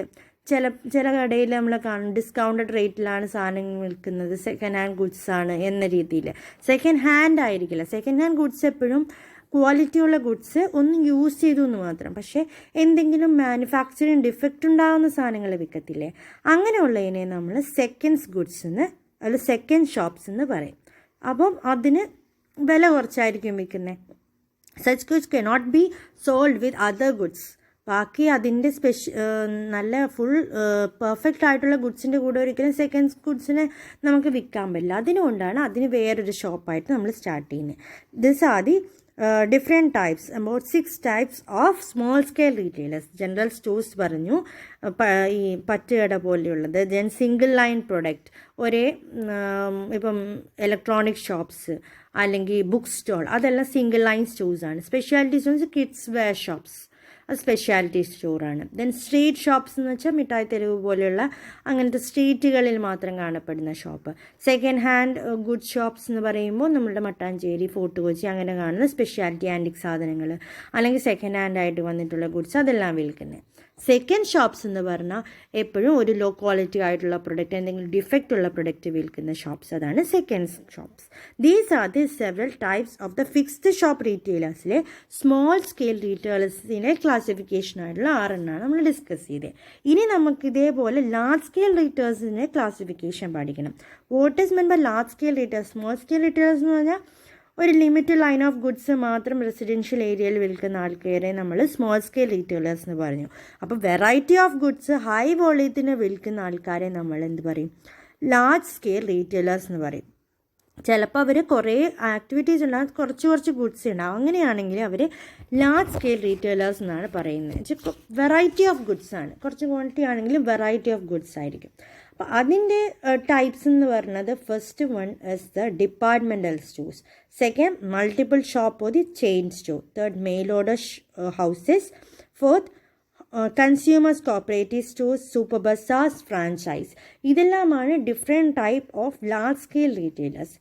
ചില കടയിൽ നമ്മൾ കാണും ഡിസ്കൗണ്ടഡ് റേറ്റിലാണ് സാധനങ്ങൾ വിൽക്കുന്നത്, സെക്കൻഡ് ഹാൻഡ് ഗുഡ്സ് ആണ് എന്ന രീതിയിൽ. സെക്കൻഡ് ഹാൻഡ് ആയിരിക്കില്ല. സെക്കൻഡ് ഹാൻഡ് ഗുഡ്സ് എപ്പോഴും ക്വാളിറ്റിയുള്ള ഗുഡ്സ് ഒന്നും യൂസ് ചെയ്തു എന്ന് മാത്രം, പക്ഷേ എന്തെങ്കിലും മാനുഫാക്ചറിങ് ഡിഫക്റ്റ് ഉണ്ടാകുന്ന സാധനങ്ങൾ വിൽക്കത്തില്ലേ, അങ്ങനെയുള്ളതിനെ നമ്മൾ സെക്കൻഡ്സ് ഗുഡ്സ് എന്ന് അല്ല സെക്കൻഡ് ഷോപ്സ് എന്ന് പറയും. അപ്പം അതിന് വില കുറച്ചായിരിക്കും വിൽക്കുന്നത്. Such goods cannot be sold with other goods. ബാക്കി അതിൻ്റെ നല്ല ഫുൾ പെർഫെക്റ്റ് ആയിട്ടുള്ള ഗുഡ്സിൻ്റെ കൂടെ ഒരിക്കലും സെക്കൻഡ് ഗുഡ്സിനെ നമുക്ക് വിൽക്കാൻ പറ്റില്ല. അതിനുകൊണ്ടാണ് അതിന് വേറൊരു ഷോപ്പായിട്ട് നമ്മൾ സ്റ്റാർട്ട് ചെയ്യുന്നത്. This are the different types, about 6 types of small scale retailers. General stores പറഞ്ഞു, ഈ പറ്റുകട പോലെയുള്ളത്. ദെൻ സിംഗിൾ ലൈൻ പ്രൊഡക്റ്റ്, ഒരേ ഇപ്പം ഇലക്ട്രോണിക് ഷോപ്സ് അല്ലെങ്കിൽ ബുക്ക് സ്റ്റോൾ, അതെല്ലാം സിംഗിൾ ലൈൻ സ്റ്റോഴ്സാണ്. Speciality stores kids wear shops, അത് സ്പെഷ്യാലിറ്റി സ്റ്റോറാണ്. ദെൻ സ്ട്രീറ്റ് ഷോപ്സ് എന്ന് വെച്ചാൽ മിഠായി തെരുവ് പോലെയുള്ള അങ്ങനത്തെ സ്ട്രീറ്റുകളിൽ മാത്രം കാണപ്പെടുന്ന shop. Second hand good shops എന്ന് പറയുമ്പോൾ നമ്മളുടെ മട്ടാഞ്ചേരി, ഫോർട്ട് കൊച്ചി അങ്ങനെ കാണുന്ന സ്പെഷ്യാലിറ്റി ആൻറ്റിക് സാധനങ്ങൾ അല്ലെങ്കിൽ സെക്കൻഡ് ഹാൻഡ് ആയിട്ട് വന്നിട്ടുള്ള ഗുഡ്സ് അതെല്ലാം വിൽക്കുന്നത്. സെക്കൻഡ് ഷോപ്സ് എന്ന് പറഞ്ഞാൽ എപ്പോഴും ഒരു ലോ ക്വാളിറ്റി ആയിട്ടുള്ള പ്രൊഡക്റ്റ്, എന്തെങ്കിലും ഡിഫക്റ്റ് ഉള്ള പ്രൊഡക്റ്റ് വിൽക്കുന്ന ഷോപ്സ്, അതാണ് second shops. These are the several types of the fixed shop റീറ്റെയിലേഴ്സിലെ സ്മോൾ സ്കെയിൽ റീറ്റെയിലേഴ്സിനെ ക്ലാസിഫിക്കേഷൻ ആയിട്ടുള്ള 6 നമ്മൾ ഡിസ്കസ് ചെയ്തത്. ഇനി നമുക്ക് ഇതേപോലെ ലാർജ് സ്കെയിൽ റീറ്റെയിലേഴ്സിനെ ക്ലാസിഫിക്കേഷൻ പഠിക്കണം. What is mean by large scale retailers? Small scale retailers എന്ന് പറഞ്ഞാൽ ഒരു ലിമിറ്റഡ് ലൈൻ ഓഫ് ഗുഡ്സ് മാത്രം റെസിഡൻഷ്യൽ ഏരിയയിൽ വിൽക്കുന്ന ആൾക്കാരെ നമ്മൾ സ്മോൾ സ്കെയിൽ റീറ്റെയിലേഴ്സ് എന്ന് പറഞ്ഞു. അപ്പോൾ വെറൈറ്റി ഓഫ് ഗുഡ്സ് ഹൈ വോളിയത്തിന് വിൽക്കുന്ന ആൾക്കാരെ നമ്മൾ എന്ത് പറയും? ലാർജ് സ്കെയിൽ റീറ്റെയിലേഴ്സ് എന്ന് പറയും. ചിലപ്പോൾ അവർ കുറേ ആക്ടിവിറ്റീസ് ഉണ്ടാകും, കുറച്ച് ഗുഡ്സ് ഉണ്ടാകും. അങ്ങനെയാണെങ്കിൽ അവർ ലാർജ് സ്കെയിൽ റീറ്റെയിലേഴ്സ് എന്നാണ് പറയുന്നത്. വെറൈറ്റി ഓഫ് ഗുഡ്സ് ആണ്, കുറച്ച് ക്വാണ്ടിറ്റി ആണെങ്കിലും വെറൈറ്റി ഓഫ് ഗുഡ്സ് ആയിരിക്കും. അപ്പോൾ അതിൻ്റെ ടൈപ്സ് എന്ന് പറയുന്നത് first one is the departmental stores, second multiple shop or the chain store, third mail order houses, fourth consumers cooperative stores, super bazaars, franchise. ഇതെല്ലാമാണ് different type of large scale retailers.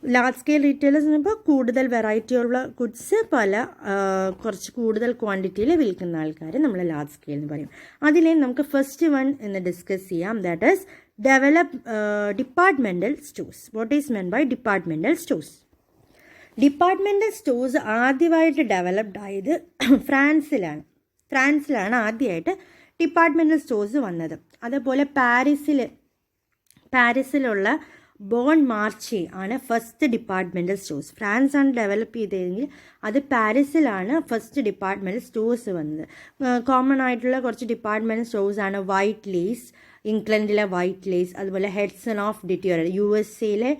Large scale retailers എന്ന് പറയുമ്പോൾ കൂടുതൽ variety ഉള്ള goods കുറച്ച് കൂടുതൽ ക്വാണ്ടിറ്റിയിൽ വിൽക്കുന്ന ആൾക്കാർ നമ്മൾ ലാർജ് സ്കെയിൽ എന്ന് പറയും. അതിലെ നമുക്ക് ഫസ്റ്റ് വൺ എന്ന് ഡിസ്കസ് ചെയ്യാം, that is departmental stores. What is meant by departmental stores? Departmental stores ആദ്യമായിട്ട് ഡെവലപ്ഡ് ആയത് ഫ്രാൻസിലാണ് ആദ്യമായിട്ട് ഡിപ്പാർട്ട്മെൻറ്റൽ സ്റ്റോഴ്സ് വന്നത്. അതേപോലെ പാരീസിലുള്ള ബോൺ മാർച്ചേ ആണ് ഫസ്റ്റ് ഡിപ്പാർട്ട്മെൻറ്റൽ സ്റ്റോഴ്സ്. ഫ്രാൻസ് ആണ് ഡെവലപ്പ് ചെയ്തതെങ്കിൽ അത് പാരീസിലാണ് ഫസ്റ്റ് ഡിപ്പാർട്ട്മെൻറ്റൽ സ്റ്റോഴ്സ് വന്നത്. കോമൺ ആയിട്ടുള്ള കുറച്ച് ഡിപ്പാർട്ട്മെൻറ്റൽ സ്റ്റോഴ്സാണ് വൈറ്റ് ലേസ്, ഇംഗ്ലണ്ടിലെ വൈറ്റ് ലേസ്, അതുപോലെ Hudson's of Detroit, USA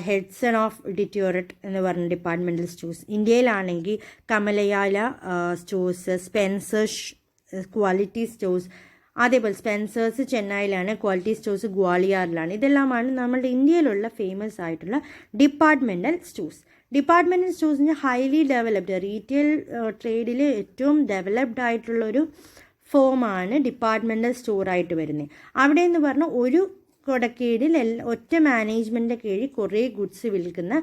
Hudson's of Detroit എന്ന് പറഞ്ഞ ഡിപ്പാർട്ട്മെൻറ്റൽ സ്റ്റോഴ്സ്. ഇന്ത്യയിലാണെങ്കിൽ Kamalalaya stores, Spencer's quality stores, അതേപോലെ സ്പെൻസേഴ്സ് ചെന്നൈയിലാണ്, ക്വാളിറ്റി സ്റ്റോഴ്സ് ഗ്വാളിയാറിലാണ്. ഇതെല്ലാമാണ് നമ്മുടെ ഇന്ത്യയിലുള്ള ഫേമസ് ആയിട്ടുള്ള ഡിപ്പാർട്ട്മെൻറ്റൽ സ്റ്റോഴ്സ്. ഡിപ്പാർട്ട്മെൻറ്റൽ സ്റ്റോഴ്സിന് ഹൈലി ഡെവലപ്ഡ്, റീറ്റെയിൽ ട്രേഡിൽ ഏറ്റവും ഡെവലപ്ഡ് ആയിട്ടുള്ളൊരു ഫോമാണ് ഡിപ്പാർട്ട്മെൻറ്റൽ സ്റ്റോറായിട്ട് വരുന്നത്. അവിടെ എന്ന് പറഞ്ഞാൽ ഒരു കൊടക്കീഴിൽ ഒറ്റ മാനേജ്മെൻറ്റിൻ്റെ കീഴിൽ കുറേ ഗുഡ്സ് വിൽക്കുന്ന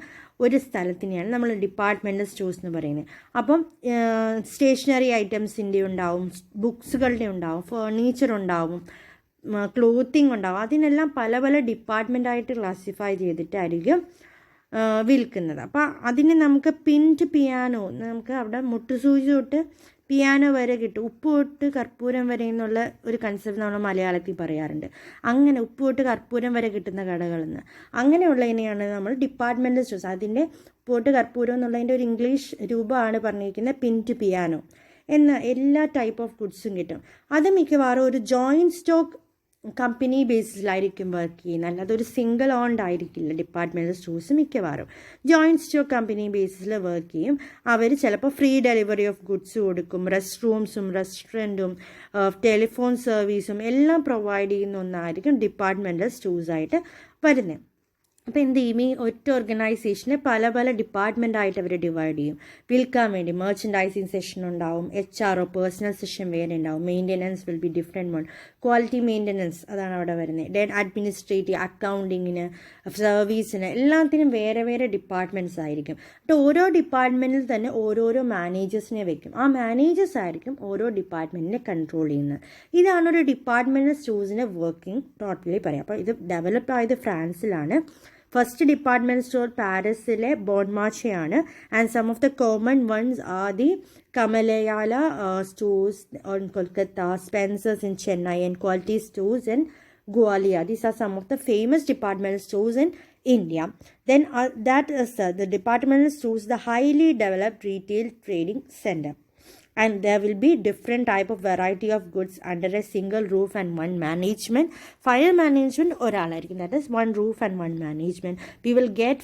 ഒരു സ്ഥലത്തിനെയാണ് നമ്മൾ ഡിപ്പാർട്ട്മെൻറ്റൽ സ്റ്റോഴ്സ് എന്ന് പറയുന്നത്. അപ്പം സ്റ്റേഷനറി ഐറ്റംസിൻ്റെ ഉണ്ടാവും, ബുക്സുകളുടെ ഉണ്ടാവും, ഫേർണിച്ചർ ഉണ്ടാവും, ക്ലോത്തിങ് ഉണ്ടാവും. അതിനെല്ലാം പല പല ഡിപ്പാർട്ട്മെൻറ്റായിട്ട് ക്ലാസിഫൈ ചെയ്തിട്ടായിരിക്കും വിൽക്കുന്നത്. അപ്പോൾ അതിന് നമുക്ക് പിൻ ടു പിയാനോ, നമുക്ക് അവിടെ മുട്ടുസൂചി തൊട്ട് പിയാനോ വരെ കിട്ടും. ഉപ്പ് തൊട്ട് കർപ്പൂരം വരെ എന്നുള്ള ഒരു കൺസെപ്റ്റ് നമ്മൾ മലയാളത്തിൽ പറയാറുണ്ട്. അങ്ങനെ ഉപ്പ് തൊട്ട് കർപ്പൂരം വരെ കിട്ടുന്ന കടകളെന്ന്, അങ്ങനെയുള്ളതിനെയാണ് നമ്മൾ ഡിപ്പാർട്ട്മെൻറ്റൽ സ്റ്റോഴ്സ്. അതിൻ്റെ ഉപ്പ് തൊട്ട് കർപ്പൂരം എന്നുള്ളതിൻ്റെ ഒരു ഇംഗ്ലീഷ് രൂപമാണ് പറഞ്ഞിരിക്കുന്നത് പിൻ ടു പിയാനോ എന്ന എല്ലാ ടൈപ്പ് ഓഫ് ഗുഡ്സും കിട്ടും. അത് മിക്കവാറും ഒരു ജോയിൻറ്റ് സ്റ്റോക്ക് കമ്പനി ബേസിസിലായിരിക്കും വർക്ക് ചെയ്യുന്നത്, അല്ലാതെ ഒരു സിംഗിൾ ഓൺഡ് ആയിരിക്കില്ല. ഡിപ്പാർട്ട്മെൻറ്റൽ സ്റ്റോഴ്സ് മിക്കവാറും ജോയിൻറ്റ് സ്റ്റോക്ക് കമ്പനി ബേസിസിൽ വർക്ക് ചെയ്യും. അവർ ചിലപ്പോൾ ഫ്രീ ഡെലിവറി ഓഫ് ഗുഡ്സ് കൊടുക്കും, റെസ്റ്റ് റൂംസും റെസ്റ്റോറൻറ്റും ടെലിഫോൺ സർവീസും എല്ലാം പ്രൊവൈഡ് ചെയ്യുന്ന ഒന്നായിരിക്കും ഡിപ്പാർട്ട്മെൻറ്റൽ സ്റ്റോഴ്സായിട്ട് വരുന്നത്. അപ്പോൾ എന്ത് ചെയ്യും, ഈ ഒറ്റ ഓർഗനൈസേഷനെ പല പല ഡിപ്പാർട്ട്മെൻറ്റായിട്ട് അവർ ഡിവൈഡ് ചെയ്യും. വിൽക്കാൻ വേണ്ടി മെർച്ചൻഡൈസിങ് സെഷൻ ഉണ്ടാവും, HRO പേഴ്സണൽ സെഷൻ വേറെ ഉണ്ടാവും, മെയിൻ്റെനൻസ് വിൽ ബി ഡിഫറെൻറ്റ് മോൺ, ക്വാളിറ്റി മെയിൻ്റെനൻസ് അതാണ് അവിടെ വരുന്നത്, ദെൻ അഡ്മിനിസ്ട്രേറ്റീവ്, അക്കൗണ്ടിങ്ങിന്, സർവീസിന് എല്ലാത്തിനും വേറെ വേറെ ഡിപ്പാർട്ട്മെൻറ്റ്സ് ആയിരിക്കും. അപ്പോൾ ഓരോ ഡിപ്പാർട്ട്മെൻറ്റിൽ തന്നെ ഓരോരോ മാനേജേഴ്സിനെ വെക്കും. ആ മാനേജേഴ്സ് ആയിരിക്കും ഓരോ ഡിപ്പാർട്ട്മെൻറ്റിനെ കൺട്രോൾ ചെയ്യുന്നത്. ഇതാണ് ഒരു ഡിപ്പാർട്ട്മെൻറ്റൽ സ്റ്റോഴ്സിൻ്റെ വർക്കിംഗ് ടോട്ടലി പറയാം. അപ്പോൾ ഇത് ഡെവലപ്പ് ആയത് ഫ്രാൻസിലാണ്. ഫസ്റ്റ് ഡിപ്പാർട്ട്മെൻറ്റ് സ്റ്റോർ പാരീസിലെ ബോൺമാർച്ചയാണ്. And some of the common ones are the Kamalalaya stores on Kolkata, Spencer's in Chennai, and quality stores in Gwalior. These are some of the famous departmental stores in India. Then that is the departmental stores, the highly developed retail trading center. And there will be different type of variety of goods under a single roof and one management. Final management ഒരാളായിരിക്കും, that is one roof and one management. We will get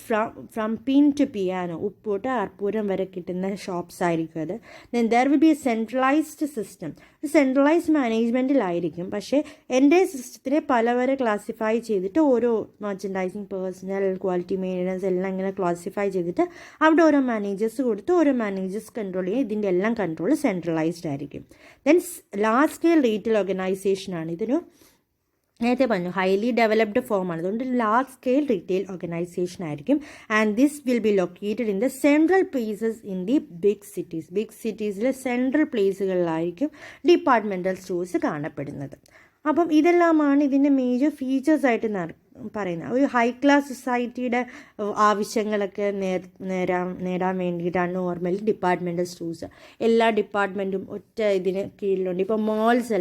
from pin to piano, ഉപ്പ് തൊട്ട് കർപ്പൂരം വരെ കിട്ടുന്ന shops ആയിരിക്കും അത്. Then there will be a centralized system. Centralised മാനേജ്മെൻറ്റിലായിരിക്കും, പക്ഷേ എൻ്റെ സിസ്റ്റത്തിനെ പല വരെ ക്ലാസിഫൈ ചെയ്തിട്ട് ഓരോ മെർച്ചൻഡൈസിങ്, പേഴ്സണൽ, ക്വാളിറ്റി മെയിൻ്റനൻസ് എല്ലാം ഇങ്ങനെ ക്ലാസിഫൈ ചെയ്തിട്ട് അവിടെ ഓരോ മാനേജേഴ്സ് കൊടുത്ത് ഓരോ മാനേജേഴ്സ് കൺട്രോൾ ചെയ്യും. ഇതിൻ്റെ എല്ലാം കൺട്രോൾ സെൻട്രലൈസ്ഡ് ആയിരിക്കും. ദെൻ ലാർജ് സ്കെയിൽ റീറ്റെയിൽ ഓർഗനൈസേഷനാണ്. ഇതിന് നേരത്തെ പറഞ്ഞു ഹൈലി ഡെവലപ്ഡ് ഫോമാണ്, അതുകൊണ്ട് ലാർജ് സ്കെയിൽ റീറ്റെയിൽ ഓർഗനൈസേഷൻ ആയിരിക്കും. And this will be located in the central places in the big cities. Big സിറ്റീസിലെ സെൻട്രൽ പ്ലേസുകളിലായിരിക്കും ഡിപ്പാർട്ട്മെൻറ്റൽ സ്റ്റോഴ്സ് കാണപ്പെടുന്നത്. അപ്പം ഇതെല്ലാമാണ് ഇതിൻ്റെ മേജർ ഫീച്ചേഴ്സ് ആയിട്ട് പറയുന്നത്. ഒരു ഹൈ ക്ലാസ് സൊസൈറ്റിയുടെ ആവശ്യങ്ങളൊക്കെ നേടാൻ വേണ്ടിയിട്ടാണ് നോർമലി ഡിപ്പാർട്ട്മെൻറ്റൽ സ്റ്റോഴ്സ്. എല്ലാ ഡിപ്പാർട്ട്മെൻറ്റും ഒറ്റ ഇതിന് കീഴിലുണ്ട്. ഇപ്പോൾ മോൾസ്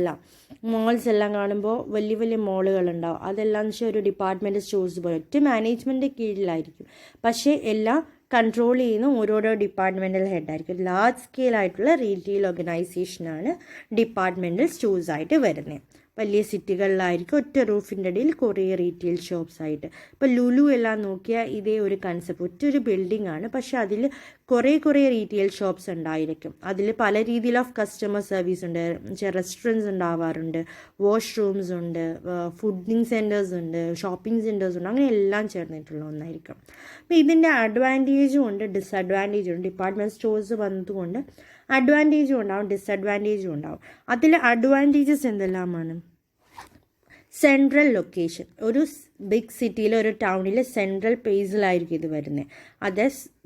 എല്ലാം കാണുമ്പോൾ വലിയ വലിയ മോളുകളുണ്ടാവും. അതെല്ലാം വെച്ചാൽ ഒരു ഡിപ്പാർട്ട്മെൻറ്റൽ സ്റ്റോഴ്സ് പോലെ ഒറ്റ മാനേജ്മെൻറ്റിൻ്റെ കീഴിലായിരിക്കും, പക്ഷേ എല്ലാം കൺട്രോൾ ചെയ്യുന്ന ഓരോരോ ഡിപ്പാർട്ട്മെൻറ്റൽ ഹെഡായിരിക്കും. ലാർജ് സ്കെയിൽ ആയിട്ടുള്ള റീറ്റെയിൽ ഓർഗനൈസേഷനാണ് ഡിപ്പാർട്ട്മെൻറ്റൽ സ്റ്റോഴ്സായിട്ട് വരുന്നത്. വലിയ സിറ്റികളിലായിരിക്കും ഒറ്റ റൂഫിൻ്റെ ഇടയിൽ കുറേ റീറ്റെയിൽ ഷോപ്സ് ആയിട്ട്. ഇപ്പോൾ ലുലു എല്ലാം നോക്കിയാൽ ഇതേ ഒരു കൺസെപ്റ്റ്, ഒറ്റൊരു ബിൽഡിംഗ് ആണ്, പക്ഷേ അതിൽ കുറേ റീറ്റെയിൽ ഷോപ്സ് ഉണ്ടായിരിക്കും. അതിൽ പല രീതിയിൽ ഓഫ് കസ്റ്റമർ സർവീസ് ഉണ്ട്, റെസ്റ്റോറൻറ്റ്സ് ഉണ്ടാവാറുണ്ട്, വാഷ്റൂംസ് ഉണ്ട്, ഫുഡിങ് സെൻറ്റേഴ്സ് ഉണ്ട്, ഷോപ്പിംഗ് സെൻറ്റേഴ്സ് ഉണ്ട്, അങ്ങനെ എല്ലാം ചേർന്നിട്ടുള്ള ഒന്നായിരിക്കും. അപ്പോൾ ഇതിൻ്റെ അഡ്വാൻറ്റേജും ഉണ്ട് ഡിസഡ്വാൻറ്റേജും ഉണ്ട്. ഡിപ്പാർട്ട്മെൻറ്റ് സ്റ്റോഴ്സ് വന്നതുകൊണ്ട് അഡ്വാൻറ്റേജും ഉണ്ടാവും ഡിസഡ്വാൻറ്റേജും ഉണ്ടാവും. അതിൽ അഡ്വാൻറ്റേജസ് എന്തെല്ലാമാണ്? Central location. ഒരു ബിഗ് സിറ്റിയിൽ, ഒരു ടൗണിൽ സെൻട്രൽ പ്ലേസിലായിരിക്കും ഇത് വരുന്നത്.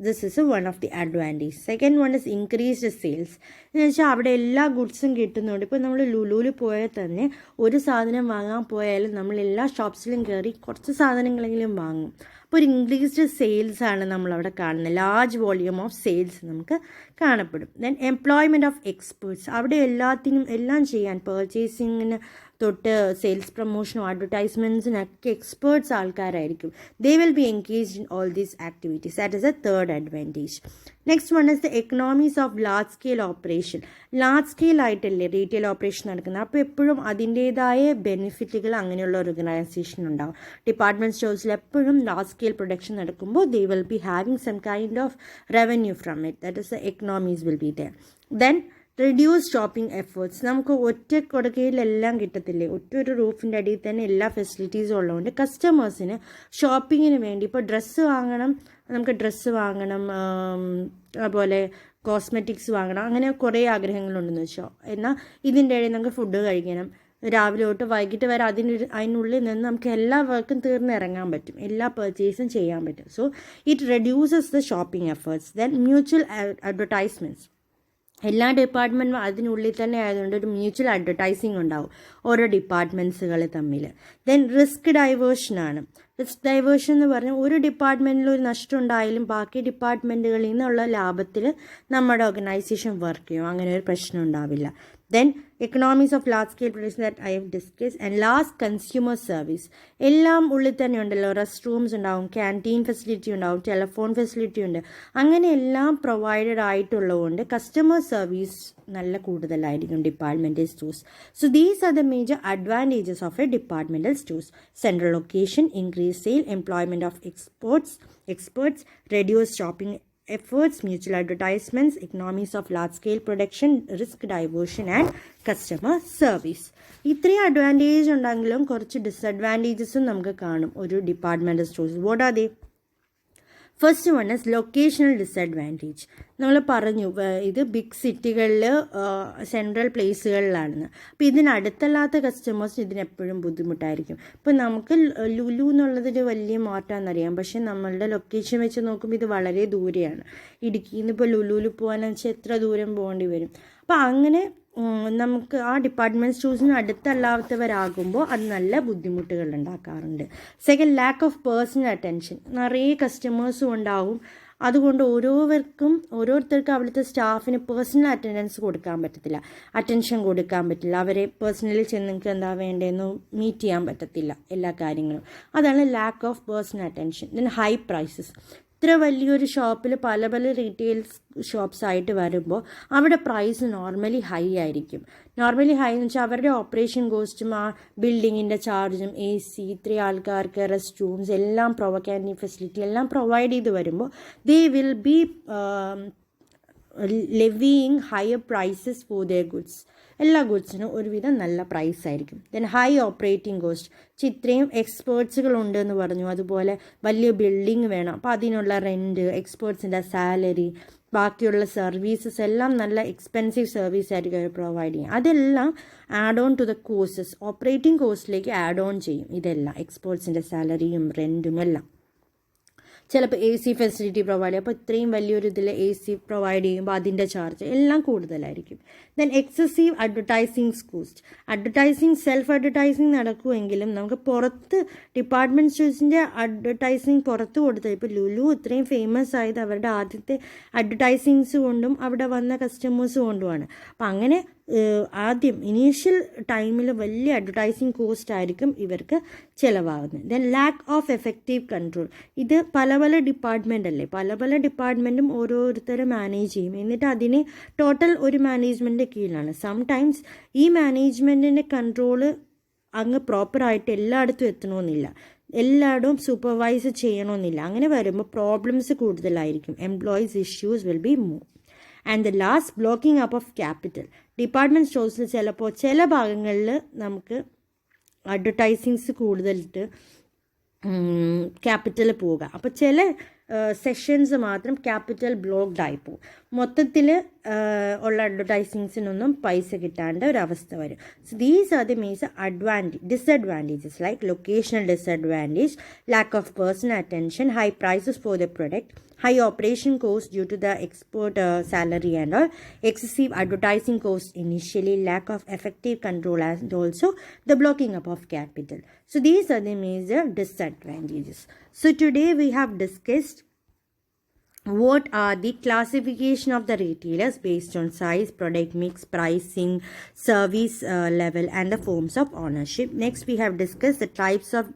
This is one of the advantage. Second one is increased sales. എന്ന് വെച്ചാൽ അവിടെ എല്ലാ ഗുഡ്സും കിട്ടുന്നുണ്ട്. ഇപ്പോൾ നമ്മൾ ലുലുവിൽ പോയാൽ തന്നെ ഒരു സാധനം വാങ്ങാൻ പോയാലും നമ്മൾ എല്ലാ ഷോപ്സിലും കയറി കുറച്ച് സാധനങ്ങളെങ്കിലും വാങ്ങും. അപ്പോൾ ഒരു ഇൻക്രീസ്ഡ് സെയിൽസ് ആണ് നമ്മളവിടെ കാണുന്നത്. ലാർജ് വോളിയൂം ഓഫ് സെയിൽസ് നമുക്ക് കാണപ്പെടും. Then employment of experts. അവിടെ എല്ലാം ചെയ്യാൻ, പർച്ചേസിങ്ങിന് തൊട്ട് സെയിൽസ് പ്രൊമോഷനും അഡ്വർടൈസ്മെൻറ്റ്സിനൊക്കെ എക്സ്പേർട്ട് എക്സ്പേർട്സ് ആൾക്കാരായിരിക്കും. They will be engaged in all these activities. That is a third advantage. Next one is the economies of large scale operation. Large scale ആയിട്ടല്ലേ retail operation നടക്കുന്നത്. അപ്പോൾ എപ്പോഴും അതിൻ്റേതായ ബെനിഫിറ്റുകൾ അങ്ങനെയുള്ള ഓർഗനൈസേഷൻ ഉണ്ടാവും. ഡിപ്പാർട്ട്മെൻറ്റ് സ്റ്റോഴ്സിൽ എപ്പോഴും large scale production നടക്കുമ്പോൾ they will be having some kind of revenue from it. That is the economies will be there. Then reduce shopping efforts. നമുക്ക് ഒറ്റ കൊടുക്കയിലെല്ലാം കിട്ടത്തില്ലേ, ഒറ്റൊരു റൂഫിൻ്റെ അടിയിൽ തന്നെ എല്ലാ ഫെസിലിറ്റീസും ഉള്ളതുകൊണ്ട് കസ്റ്റമേഴ്സിന് ഷോപ്പിങ്ങിന് വേണ്ടി ഇപ്പോൾ ഡ്രസ്സ് വാങ്ങണം, നമുക്ക് ഡ്രസ്സ് വാങ്ങണം, അതുപോലെ കോസ്മെറ്റിക്സ് വാങ്ങണം, അങ്ങനെ കുറേ ആഗ്രഹങ്ങളുണ്ടെന്ന് വെച്ചോ. എന്നാൽ ഇതിൻ്റെ ഇടയിൽ നമുക്ക് ഫുഡ് കഴിക്കണം, രാവിലെ തൊട്ട് വൈകിട്ട് വരെ അതിനുള്ളിൽ നിന്ന് നമുക്ക് എല്ലാ വർക്കും തീർന്ന് ഇറങ്ങാൻ പറ്റും, എല്ലാ പർച്ചേസും ചെയ്യാൻ പറ്റും. So it reduces the shopping efforts. Then mutual advertisements. എല്ലാ ഡിപ്പാർട്ട്മെൻറ്റും അതിനുള്ളിൽ തന്നെ ആയതുകൊണ്ട് ഒരു മ്യൂച്വൽ അഡ്വർടൈസിങ് ഉണ്ടാവും ഓരോ ഡിപ്പാർട്ട്മെൻറ്റ്സുകൾ തമ്മിൽ. ദെൻ റിസ്ക് ഡൈവേർഷനാണ്. റിസ്ക് ഡൈവേർഷൻ എന്ന് പറഞ്ഞാൽ ഒരു ഡിപ്പാർട്ട്മെൻറ്റിൽ ഒരു നഷ്ടം ഉണ്ടായാലും ബാക്കി ഡിപ്പാർട്ട്മെൻറ്റുകളിൽ നിന്നുള്ള ലാഭത്തിൽ നമ്മുടെ ഓർഗനൈസേഷൻ വർക്ക് ചെയ്യും, അങ്ങനെ ഒരു പ്രശ്നം ഉണ്ടാവില്ല. Then economies of large scale production that I have discussed. And last, consumer service. എല്ലാം ഉള്ളിൽ തന്നെ ഉണ്ടല്ലോ, റെസ്റ്റ് റൂംസ് ഉണ്ടാവും, ക്യാൻറ്റീൻ ഫെസിലിറ്റി ഉണ്ടാവും, ടെലിഫോൺ ഫെസിലിറ്റി ഉണ്ട്, അങ്ങനെ എല്ലാം പ്രൊവൈഡഡ് ആയിട്ടുള്ളതുകൊണ്ട് കസ്റ്റമർ സർവീസ് നല്ല കൂടുതലായിരിക്കും departmental stores. So these are the major advantages of A departmental stores. Central location, increase sale, employment of experts, reduce shopping efforts, mutual advertisements, economies of large scale production, risk diversion and customer service. ഇത്രയും advantage ഉണ്ടെങ്കിലും കുറച്ച് ഡിസഡ്വാൻറ്റേജസും നമുക്ക് കാണും ഒരു departmental stores. What are they? First one is locational disadvantage. നമ്മൾ പറഞ്ഞു ഇത് big സിറ്റികളിൽ central പ്ലേസുകളിലാണെന്ന്. അപ്പോൾ ഇതിനടുത്തല്ലാത്ത കസ്റ്റമേഴ്സ് ഇതിനെപ്പോഴും ബുദ്ധിമുട്ടായിരിക്കും. ഇപ്പോൾ നമുക്ക് ലുലു എന്നുള്ളതൊരു വലിയ മാർട്ടാണെന്നറിയാം, പക്ഷേ നമ്മളുടെ ലൊക്കേഷൻ വെച്ച് നോക്കുമ്പോൾ ഇത് വളരെ ദൂരെയാണ്. ഇടുക്കിയിൽ നിന്ന് ഇപ്പോൾ ലുലുവിൽ പോകാനെന്ന് വെച്ചാൽ എത്ര ദൂരം പോകേണ്ടി വരും. അപ്പോൾ അങ്ങനെ നമുക്ക് ആ ഡിപ്പാർട്ട്മെൻറ്റ് സ്റ്റോഴ്സിന് അടുത്തല്ലാത്തവരാകുമ്പോൾ അത് നല്ല ബുദ്ധിമുട്ടുകൾ ഉണ്ടാക്കാറുണ്ട്. Second, lakh of personnel attention. നിറയെ കസ്റ്റമേഴ്സും ഉണ്ടാവും, അതുകൊണ്ട് ഓരോരുത്തർക്കും അവിടുത്തെ സ്റ്റാഫിന് പേഴ്സണൽ അറ്റൻഡൻസ് അറ്റൻഷൻ കൊടുക്കാൻ പറ്റില്ല. അവരെ പേഴ്സണലി ചെന്ന് നിങ്ങൾക്ക് എന്താ വേണ്ടതെന്ന് മീറ്റ് ചെയ്യാൻ പറ്റത്തില്ല എല്ലാ കാര്യങ്ങളും. അതാണ് lack of personnel attention. Then high prices. ഇത്ര വലിയൊരു ഷോപ്പിൽ പല റീറ്റെയിൽ ഷോപ്സ് ആയിട്ട് വരുമ്പോൾ അവിടെ പ്രൈസ് നോർമലി ഹൈ ആയിരിക്കും. നോർമലി ഹൈ എന്ന് വെച്ചാൽ അവരുടെ ഓപ്പറേഷൻ കോസ്റ്റും ആ ബിൽഡിങ്ങിൻ്റെ ചാർജും AC, ഇത്രയും ആൾക്കാർക്ക് റെസ്റ്റ് റൂംസ് എല്ലാം ക്യാൻറ്റീൻ ഫെസിലിറ്റി എല്ലാം പ്രൊവൈഡ് ചെയ്ത് വരുമ്പോൾ they will be levying higher prices for their goods. എല്ലാ ഗുഡ്സിനും ഒരുവിധം നല്ല പ്രൈസ് ആയിരിക്കും. Then high operating cost. ഇത്രയും എക്സ്പേർട്സുകൾ ഉണ്ടെന്ന് പറഞ്ഞു, അതുപോലെ വലിയ ബിൽഡിംഗ് വേണം, അപ്പോൾ അതിനുള്ള റെൻറ്റ്, എക്സ്പേർട്സിൻ്റെ സാലറി, ബാക്കിയുള്ള സർവീസസ് എല്ലാം നല്ല എക്സ്പെൻസീവ് സർവീസ് ആയിരിക്കും അവർ പ്രൊവൈഡ് ചെയ്യും. അതെല്ലാം add on to the costs, operating കോസ്റ്റിലേക്ക് ആഡ് ഓൺ ചെയ്യും ഇതെല്ലാം, എക്സ്പേർട്സിൻ്റെ സാലറിയും റെൻറ്റും എല്ലാം. ചിലപ്പോൾ AC ഫെസിലിറ്റി പ്രൊവൈഡ് ചെയ്യും, അപ്പോൾ ഇത്രയും വലിയൊരു ഇതിൽ AC പ്രൊവൈഡ് ചെയ്യുമ്പോൾ അതിൻ്റെ ചാർജ് എല്ലാം കൂടുതലായിരിക്കും. Then excessive advertising cost. Self advertising നടക്കുമെങ്കിലും നമുക്ക് പുറത്ത് ഡിപ്പാർട്ട്മെൻറ്റ് സ്റ്റോഴ്സിൻ്റെ അഡ്വർടൈസിങ് പുറത്ത് കൊടുത്തത്, ഇപ്പോൾ ലുലു ഇത്രയും ഫേമസ് ആയത് അവരുടെ ആദ്യത്തെ അഡ്വർടൈസിങ്സ് കൊണ്ടും അവിടെ വന്ന കസ്റ്റമേഴ്സ് കൊണ്ടുമാണ്. അപ്പം അങ്ങനെ ആദ്യം ഇനീഷ്യൽ ടൈമിൽ വലിയ അഡ്വർടൈസിങ് കോസ്റ്റ് ആയിരിക്കും ഇവർക്ക് ചിലവാകുന്നത്. Then lack of effective control. ഇത് പല ഡിപ്പാർട്ട്മെൻ്റ് അല്ലേ, പല ഡിപ്പാർട്ട്മെൻറ്റും ഓരോരുത്തരും മാനേജ് ചെയ്യും, എന്നിട്ട് അതിനെ ടോട്ടൽ ഒരു മാനേജ്മെൻറ്റിൻ്റെ കീഴിലാണ്. സംടൈംസ് ഈ മാനേജ്മെൻറ്റിൻ്റെ കൺട്രോള് അങ്ങ് പ്രോപ്പറായിട്ട് എല്ലായിടത്തും എത്തണമെന്നില്ല, എല്ലായിടവും സൂപ്പർവൈസ് ചെയ്യണമെന്നില്ല. അങ്ങനെ വരുമ്പോൾ പ്രോബ്ലംസ് കൂടുതലായിരിക്കും. Employees issues will be more. And the last, blocking up of capital. Department സ്റ്റോഴ്സിൽ ചിലപ്പോൾ ചില ഭാഗങ്ങളിൽ നമുക്ക് അഡ്വർടൈസിങ്സ് കൂടുതലിട്ട് ക്യാപിറ്റൽ പോവുക, അപ്പോൾ ചില സെഷൻസ് മാത്രം ക്യാപിറ്റൽ ബ്ലോക്ക്ഡ് ആയി പോകും. മൊത്തത്തിൽ ഉള്ള അഡ്വർടൈസിങ്സിനൊന്നും പൈസ കിട്ടാണ്ട് ഒരവസ്ഥ വരും. So these are the major disadvantages like locational disadvantage, lack of personnel attention, high prices for the product, high operation cost due to the export salary and all, excessive advertising cost initially, lack of effective control and also the blocking up of capital. So these are the major disadvantages. So today we have discussed what are the classification of the retailers based on size, product mix, pricing, service level and the forms of ownership. Next we have discussed the types of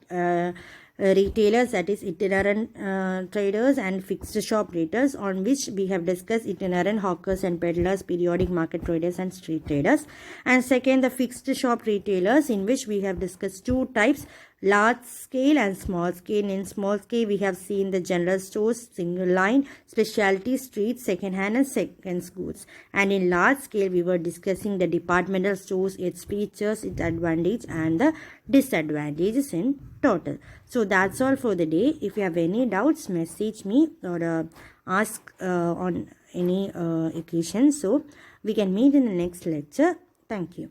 retailers, that is itinerant traders and fixed shop retailers, on which we have discussed itinerant hawkers and peddlers, periodic market traders and street traders. And second, the fixed shop retailers, in which we have discussed two types, large scale and small scale. In small scale, we have seen the general stores, single line, specialty, street, second hand and seconds goods. And in large scale, we were discussing the departmental stores, its features, its advantage and the disadvantages in total. So that's all for the day. If you have any doubts, message me or ask on any occasion. So we can meet in the next lecture. Thank you.